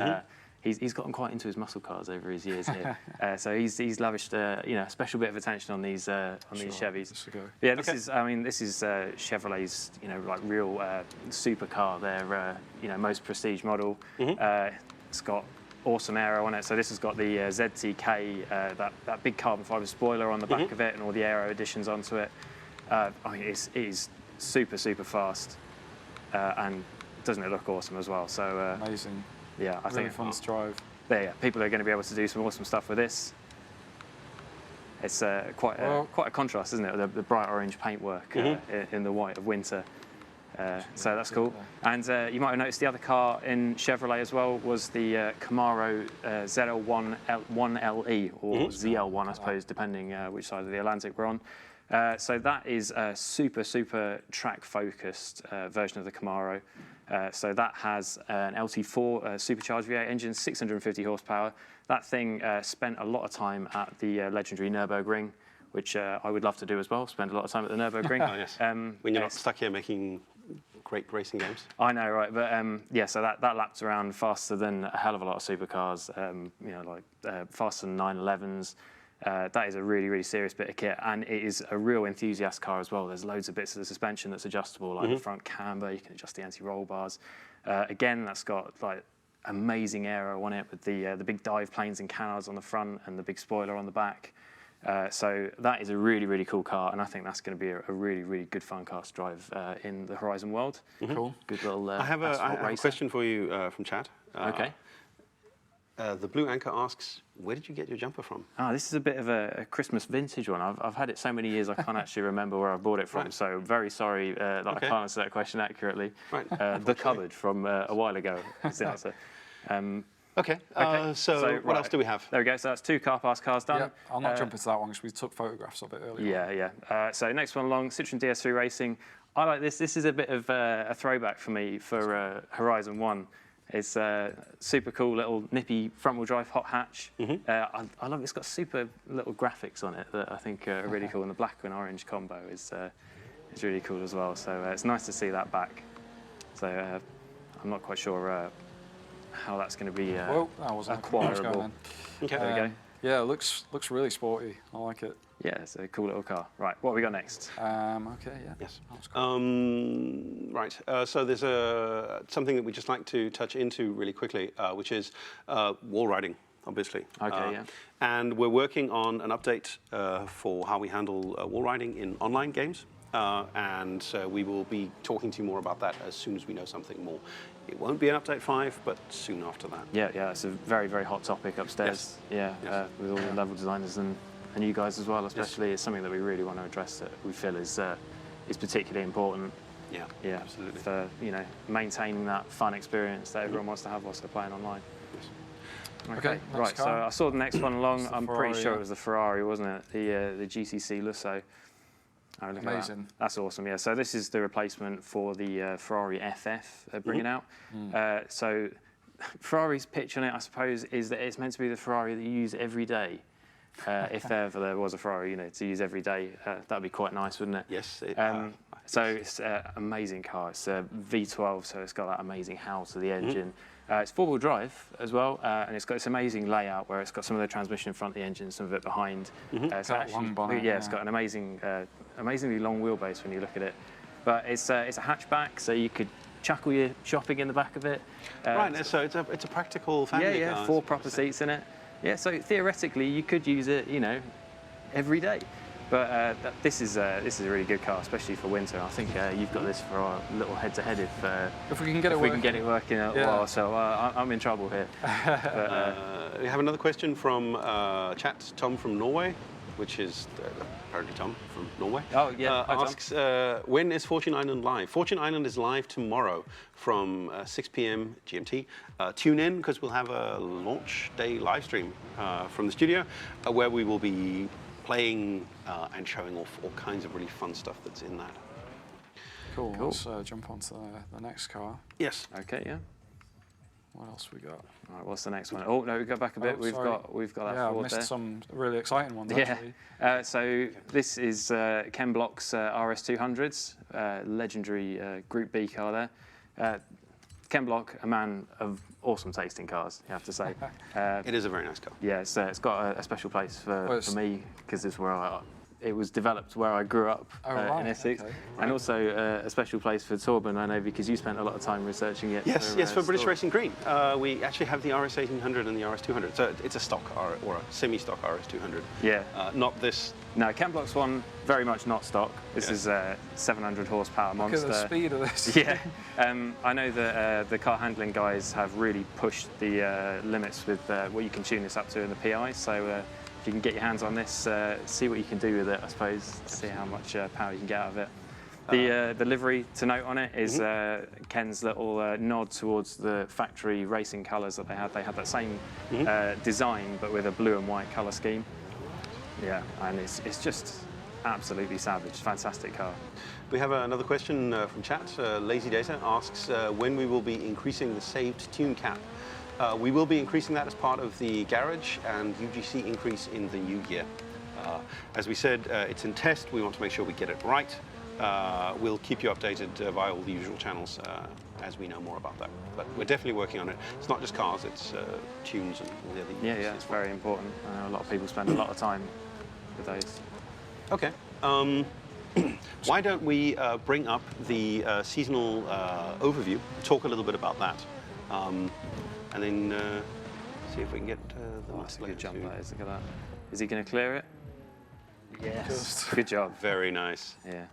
he's gotten quite into his muscle cars over his years here. So he's lavished a special bit of attention on these Chevys. Yeah, this is Chevrolet's like real supercar, their most prestige model. It's got awesome aero on it. So this has got the ZTK, that big carbon fiber spoiler on the back of it, and all the aero additions onto it. I mean, it is super fast, and doesn't it look awesome as well? So amazing. Yeah, I think fun to drive. Yeah, people are going to be able to do some awesome stuff with this. It's quite a contrast, isn't it? The bright orange paintwork in the white of winter. So that's cool. And you might have noticed the other car in Chevrolet as well was the Camaro ZL1 1LE, or ZL1, I suppose, depending which side of the Atlantic we're on. So that is a super track-focused version of the Camaro. So that has an LT4 supercharged V8 engine, 650 horsepower. That thing spent a lot of time at the legendary Nürburgring, which I would love to do as well, spend a lot of time at the Nürburgring. Oh, yes. When you're not stuck here making great racing games. I know, right? But yeah, so that laps around faster than a hell of a lot of supercars, faster than 911s. That is a really serious bit of kit, and it is a real enthusiast car as well. There's loads of bits of the suspension that's adjustable, like the front camber. You can adjust the anti-roll bars. Again, that's got like amazing aero on it with the big dive planes and canards on the front and the big spoiler on the back. So that is a really, really cool car, and I think that's going to be a really, really good fun car to drive in the Horizon world. Cool. Good little I have a question for you from chat. Okay. The Blue Anchor asks, where did you get your jumper from? This is a bit of a Christmas vintage one. I've had it so many years I can't actually remember where I bought it from. Right. So very sorry that I can't answer that question accurately. Right. The cupboard from a while ago is the answer. Okay. So what else do we have? There we go. So that's 2 car pass cars done. Yeah, I'll not jump into that one because we took photographs of it earlier. Yeah. So next one along, Citroen DS3 Racing. I like this. This is a bit of a throwback for me for Horizon 1. It's a super cool little nippy front-wheel drive hot hatch. I love it. It's got super little graphics on it that I think are really cool, and the black and orange combo is really cool as well. So it's nice to see that back. So I'm not quite sure how that's going to be acquirable. Okay. There we go. Yeah, it looks really sporty. I like it. Yeah, it's a cool little car. Right, what have we got next? Okay, yeah. Yes. That's cool. Right. So there's something that we just like to touch into really quickly, which is wall riding, obviously. Okay, yeah. And we're working on an update for how we handle wall riding in online games. And we will be talking to you more about that as soon as we know something more. It won't be an update 5, but soon after that. Yeah, it's a very, very hot topic upstairs. Yes. With all the level designers and you guys as well, especially. It's something that we really want to address that we feel is particularly important. Yeah, absolutely. For maintaining that fun experience that everyone wants to have whilst they're playing online. Yes. Okay, right. car. So I saw the next one along. I'm Ferrari, pretty sure yeah. it was the Ferrari, wasn't it? The GCC Lusso. Oh, look at that. Amazing. That's awesome. Yeah. So this is the replacement for the Ferrari FF they're bringing out. So Ferrari's pitch on it, I suppose, is that it's meant to be the Ferrari that you use every day. If ever there was a Ferrari, to use every day, that'd be quite nice, wouldn't it? Yes. So it's an amazing car. It's a V12, so it's got that amazing howl to the engine. It's 4-wheel drive as well, and it's got this amazing layout where it's got some of the transmission in front of the engine, some of it behind. It's That long bonnet, yeah, it's got an amazingly long wheelbase when you look at it. But it's a hatchback, so you could chuckle your shopping in the back of it. Right. So it's a practical family car. 4 proper seats in it. Yeah, so theoretically you could use it, every day. But this is a really good car, especially for winter. I think you've got this for our little head-to-head if we can get it working. We can get it working a while. So I'm in trouble here. We have another question from chat. Tom from Norway, which is apparently Tom from Norway. Oh yeah. Hi, Tom. Asks when is Fortune Island live? Fortune Island is live tomorrow from 6 p.m. GMT. Tune in because we'll have a launch day live stream from the studio where we will be playing and showing off all kinds of really fun stuff that's in that. Cool. Let's jump onto the next car. Yes. Okay. Yeah. What else we got? All right. What's the next one? Oh no, we go back a bit. We've got that. Yeah, I Ford missed there. some really exciting ones actually. So this is Ken Block's RS200s, legendary Group B car there. Ken Block, a man of awesome taste in cars, you have to say. It is a very nice car. Yeah, it's got a special place for me because it's where it was developed where I grew up in Essex, and also a special place for Torben, I know, because you spent a lot of time researching it. Yes, for British Racing Green. We actually have the RS1800 and the RS200. So it's a stock or a semi-stock RS200. Yeah. Not this. No, Ken Block's one, very much not stock. This is a 700 horsepower monster. Look at the speed of this. Yeah. I know that the car handling guys have really pushed the limits with what you can tune this up to in the PI. So if you can get your hands on this, see what you can do with it, I suppose, see how much power you can get out of it. The livery to note on it is Ken's little nod towards the factory racing colours that they had. They had that same design, but with a blue and white colour scheme. Yeah, and it's just absolutely savage. Fantastic car. We have another question from chat. Lazy Data asks when we will be increasing the saved tune cap. We will be increasing that as part of the garage and UGC increase in the new year. As we said, it's in test. We want to make sure we get it right. We'll keep you updated via all the usual channels as we know more about that. But we're definitely working on it. It's not just cars, it's tunes and all the other uses. Yeah, it's very important. A lot of people spend a lot of time with those. Okay. Why don't we bring up the seasonal overview, talk a little bit about that, and then see if we can get the that's a good jump, that is. Look at that. Is he going to clear it? Yes. Good job. Very nice. Yeah.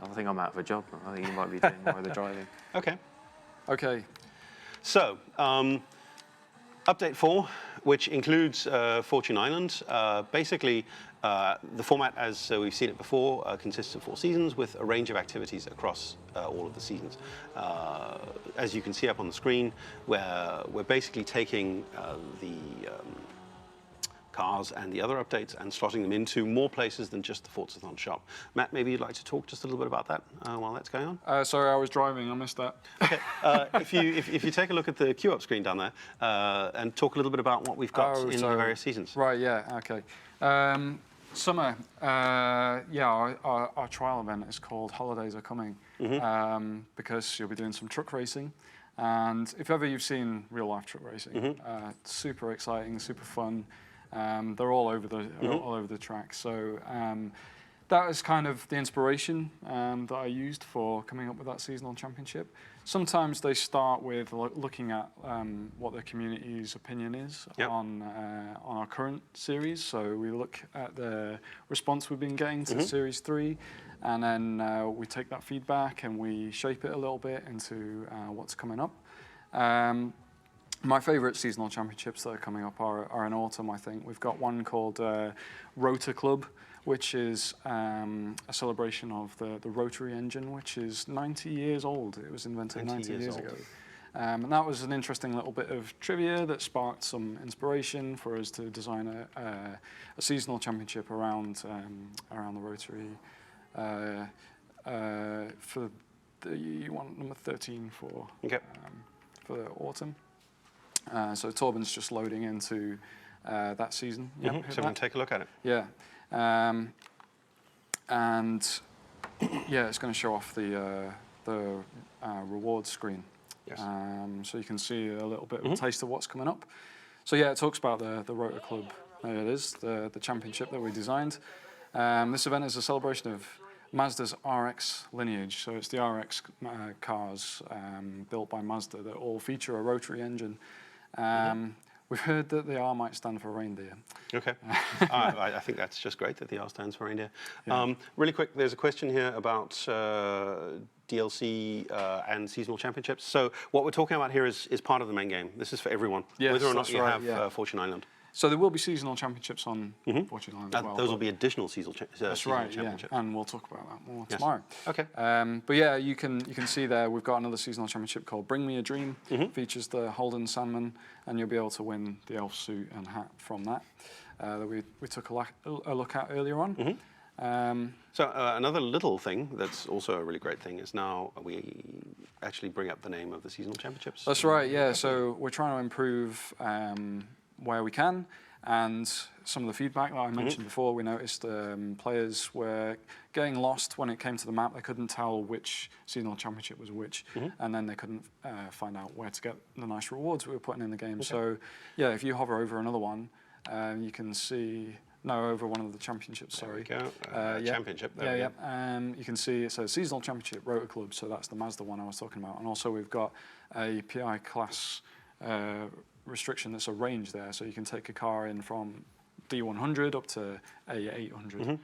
I think I'm out of a job. I think you might be doing more of the driving. Okay. Okay. So, update 4, which includes Fortune Island. Basically, the format, as we've seen it before, consists of 4 seasons with a range of activities across all of the seasons. As you can see up on the screen, we're basically taking the cars and the other updates and slotting them into more places than just the Forzathon shop. Matt, maybe you'd like to talk just a little bit about that while that's going on? Sorry, I was driving. I missed that. Okay. If you take a look at the queue up screen down there and talk a little bit about what we've got in the various seasons. Right, yeah, okay. Summer, yeah, our trial event is called Holidays Are Coming, because you'll be doing some truck racing. And if ever you've seen real life truck racing, super exciting, super fun. They're all over the track. So that is kind of the inspiration that I used for coming up with that seasonal championship. Sometimes they start with looking at what the community's opinion is on our current series. So we look at the response we've been getting to Series 3, and then we take that feedback and we shape it a little bit into what's coming up. My favourite seasonal championships that are coming up are in autumn, I think. We've got one called Rotor Club, which is a celebration of the rotary engine, which is 90 years old. It was invented 90 years ago. And that was an interesting little bit of trivia that sparked some inspiration for us to design a seasonal championship around the rotary. You want number 13 for the autumn. So Torben's just loading into that season. So we can take a look at it. Yeah. And yeah, it's going to show off the rewards screen. Yes. So you can see a little bit of a taste of what's coming up. So yeah, it talks about the Rotor Club. There it is, the championship that we designed. This event is a celebration of Mazda's RX lineage. So it's the RX cars built by Mazda that all feature a rotary engine. We've heard that the R might stand for reindeer. Okay. I think that's just great that the R stands for reindeer. Yeah. Really quick, there's a question here about DLC and seasonal championships. So what we're talking about here is part of the main game. This is for everyone, whether or not you have Fortune Island. So there will be seasonal championships on Fortune Island as well. Those will be additional seasonal championships. Yeah. And we'll talk about that more tomorrow. Okay. But yeah, you can see there we've got another seasonal championship called Bring Me a Dream. Features the Holden Sandman, and you'll be able to win the elf suit and hat from that that we took a look at earlier on. So another little thing that's also a really great thing is now we actually bring up the name of the seasonal championships. That's right. Yeah. So we're trying to improve where we can, and some of the feedback that I mentioned before, we noticed players were getting lost when it came to the map. They couldn't tell which seasonal championship was which, and then they couldn't find out where to get the nice rewards we were putting in the game. So yeah, if you hover over another one, you can see, over one of the championships, sorry. There we go, championship, there we go. You can see it says Seasonal Championship Rotor Club, so that's the Mazda one I was talking about. And also we've got a PI class restriction that's a range there, so you can take a car in from D100 up to A800.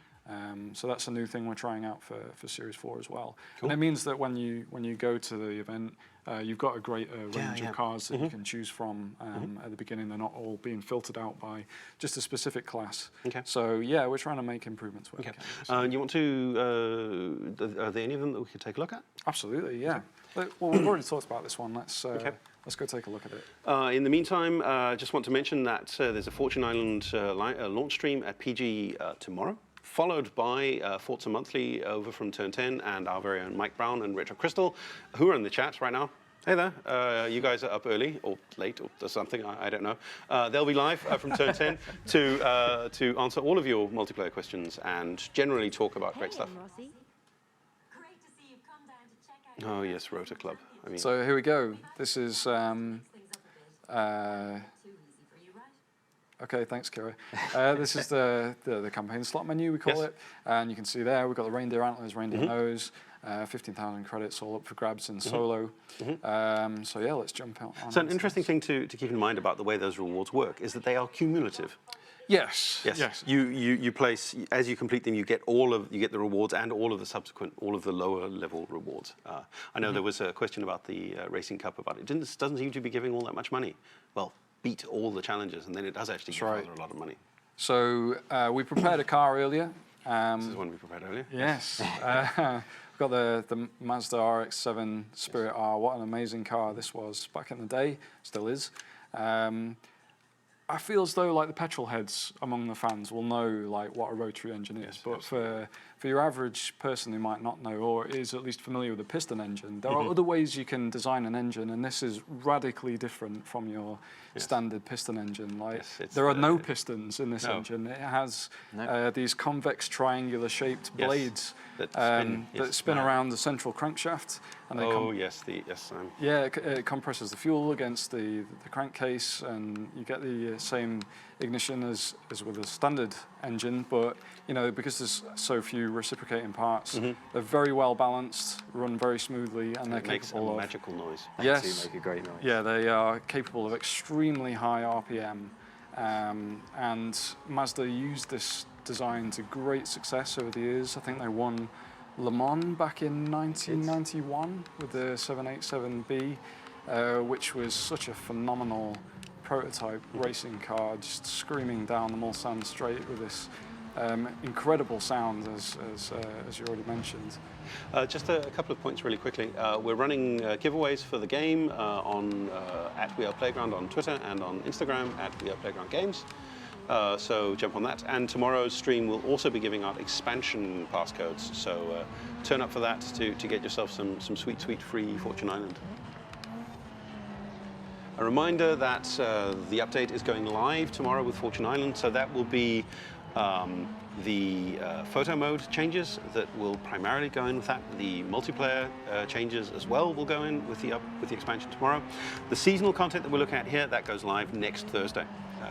So that's a new thing we're trying out for Series 4 as well. Cool. And it means that when you go to the event, you've got a great range of cars that you can choose from at the beginning. They're not all being filtered out by just a specific class. Okay. So yeah, we're trying to make improvements where we can. You want to, are there any of them that we could take a look at? Absolutely, yeah. Well, we've already talked about this one. Let's go take a look at it. In the meantime, I just want to mention that there's a Fortune Island launch stream at PG tomorrow, followed by Forza Monthly over from Turn 10 and our very own Mike Brown and Retro Crystal, who are in the chat right now. Hey there, you guys are up early or late or something, I don't know. They'll be live from Turn 10 to answer all of your multiplayer questions and generally talk about great stuff. Rossi. Great to see you've come down to check out. Oh yes, Rotor Club. I mean, so here we go. This is okay, thanks, Kira. This is the campaign slot menu, we call it. And you can see there, we've got the reindeer antlers, reindeer nose, 15,000 credits all up for grabs in solo. So yeah, let's jump out. So an interesting thing to keep in mind about the way those rewards work is that they are cumulative. Yes. Yes. You place, as you complete them, you get the rewards and all of the lower level rewards. I know there was a question about the Racing Cup about it. Doesn't seem to be giving all that much money. Well, beat all the challenges, and then it does actually give rather a lot of money. So we prepared a car earlier. This is one we prepared earlier. Yes. We've got the Mazda RX-7 Spirit R. What an amazing car this was back in the day. Still is. I feel as though like the petrol heads among the fans will know like what a rotary engine is, yes, but for your average person who might not know or is at least familiar with a piston engine, there are other ways you can design an engine, and this is radically different from your standard piston engine. Like there are no pistons in this engine. It has these convex triangular shaped blades that spin around the central crankshaft. And it compresses the fuel against the crankcase, and you get the same ignition as with a standard engine, but because there's so few reciprocating parts, they're very well balanced, run very smoothly, and they're capable of magical noise. Yes, make a great noise. Yeah, they are capable of extremely high RPM, and Mazda used this design to great success over the years. I think they won Le Mans back in 1991 with the 787B, which was such a phenomenal prototype racing car, just screaming down the Mulsanne Straight with this incredible sound, as you already mentioned. Just a couple of points really quickly. We're running giveaways for the game at We Are Playground on Twitter and on Instagram at We Are Playground Games. So jump on that. And tomorrow's stream will also be giving out expansion passcodes. So turn up for that to get yourself some sweet free Fortune Island. A reminder that the update is going live tomorrow with Fortune Island. So that will be the photo mode changes that will primarily go in with that. The multiplayer changes as well will go in with the expansion tomorrow. The seasonal content that we're looking at here, that goes live next Thursday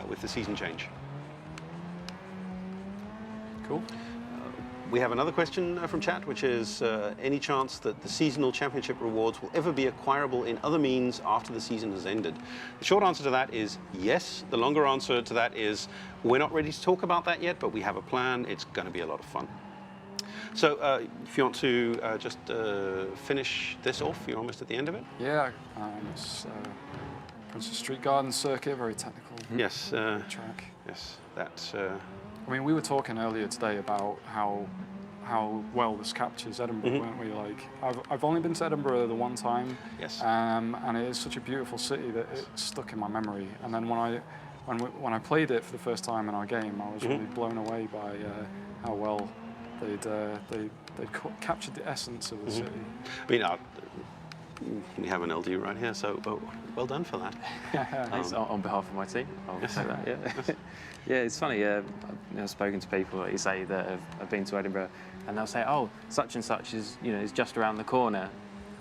with the season change. Cool. We have another question from chat, which is any chance that the seasonal championship rewards will ever be acquirable in other means after the season has ended? The short answer to that is yes. The longer answer to that is we're not ready to talk about that yet, but we have a plan. It's going to be a lot of fun. So if you want to just finish this off, you're almost at the end of it. Yeah, it's Princess Street Garden circuit, very technical. Yes. Track. Yes, that's. I mean, we were talking earlier today about how well this captures Edinburgh, weren't we? Like, I've only been to Edinburgh the one time. Yes. And it is such a beautiful city that it stuck in my memory. And then when I played it for the first time in our game, I was really blown away by how well they'd captured the essence of the city. I mean, we have an LD right here, so well done for that. On behalf of my team, I'll say that. Yeah. Yeah, it's funny. I've spoken to people, like you say, that have been to Edinburgh, and they'll say, "Oh, such and such is just around the corner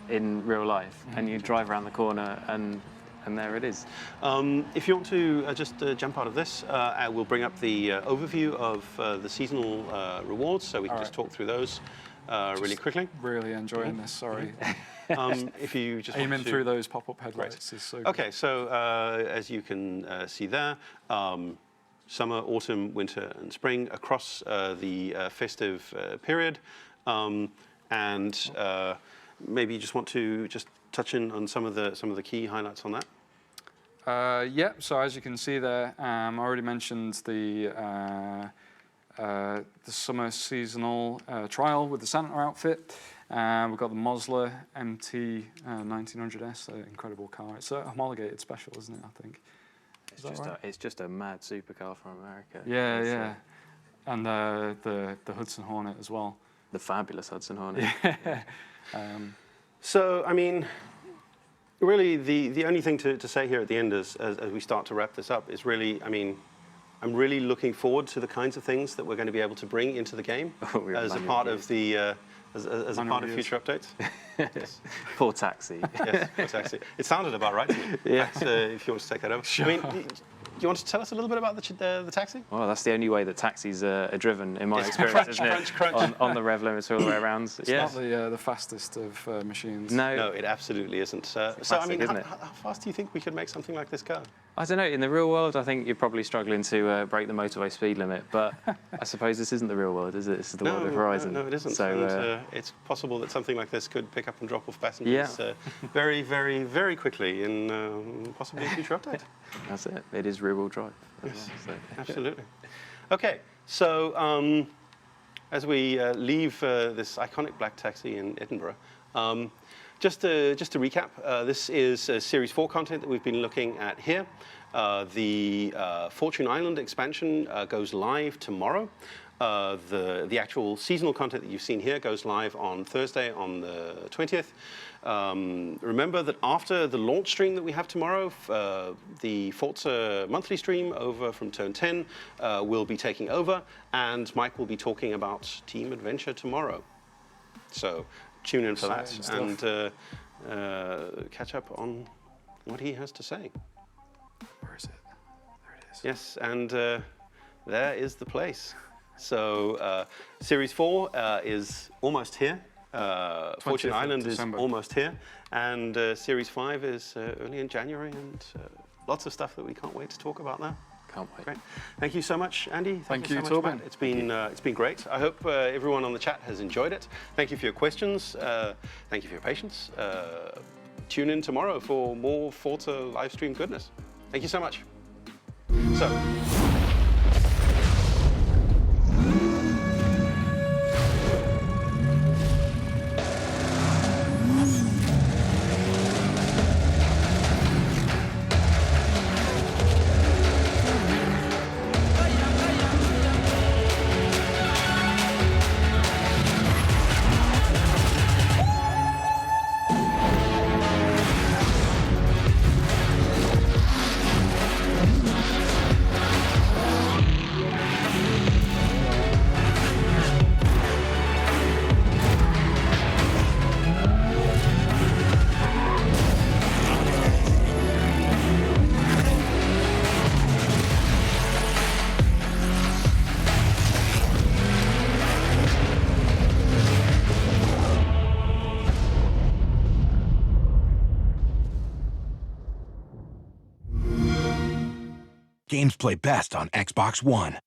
in real life," and you drive around the corner, and there it is. If you want to just jump out of this, we'll bring up the overview of the seasonal rewards, so we can just talk through those really quickly. Really enjoying this. Sorry. If you just aiming through those pop-up headlights is so good. Okay, so as you can see there. Summer, autumn, winter, and spring across the festive period, and maybe you just want to just touch in on some of the key highlights on that. Yeah. So as you can see there, I already mentioned the summer seasonal trial with the Santa outfit. We've got the Mosler MT 1900S, an incredible car. It's a homologated special, isn't it? I think. It's just a mad supercar from America. Yeah, yeah. And the Hudson Hornet as well. The fabulous Hudson Hornet. Yeah. So, I mean, really the only thing to say here at the end as we start to wrap this up is really, I mean, I'm really looking forward to the kinds of things that we're going to be able to bring into the game as a part of the as a part of future updates. Yes. Poor Taxi. Yes, poor Taxi. It sounded about right to me. Yeah. If you want to take that over. Sure. I mean, Do you want to tell us a little bit about the taxi? Well, that's the only way that taxis are driven, in my experience, isn't it? Crunch. On the rev limiter all the way around. It's not the fastest of machines. No, it absolutely isn't. So, I mean, isn't how fast do you think we could make something like this go? I don't know. In the real world, I think you're probably struggling to break the motorway speed limit. But I suppose this isn't the real world, is it? This is the world of Horizon. No, it isn't. So and, it's possible that something like this could pick up and drop off passengers very, very, very quickly in possibly a future update. That's it. It is rear-wheel drive. Yes, absolutely. Okay, so as we leave this iconic black taxi in Edinburgh, just to recap, this is Series 4 content that we've been looking at here. The Fortune Island expansion goes live tomorrow. The actual seasonal content that you've seen here goes live on Thursday on the 20th. Remember that after the launch stream that we have tomorrow, the Forza monthly stream over from Turn 10 will be taking over, and Mike will be talking about Team Adventure tomorrow. So tune in for that and catch up on what he has to say. Where is it? There it is. Yes, and there is the place. So Series 4 is almost here. Fortune Island is almost here. And Series 5 is early in January, and lots of stuff that we can't wait to talk about now. Can't wait. Great. Thank you so much, Andy. Thank you, so much, Tobin. Matt. It's been great. I hope everyone on the chat has enjoyed it. Thank you for your questions. Thank you for your patience. Tune in tomorrow for more Forza live stream goodness. Thank you so much. So. Games play best on Xbox One.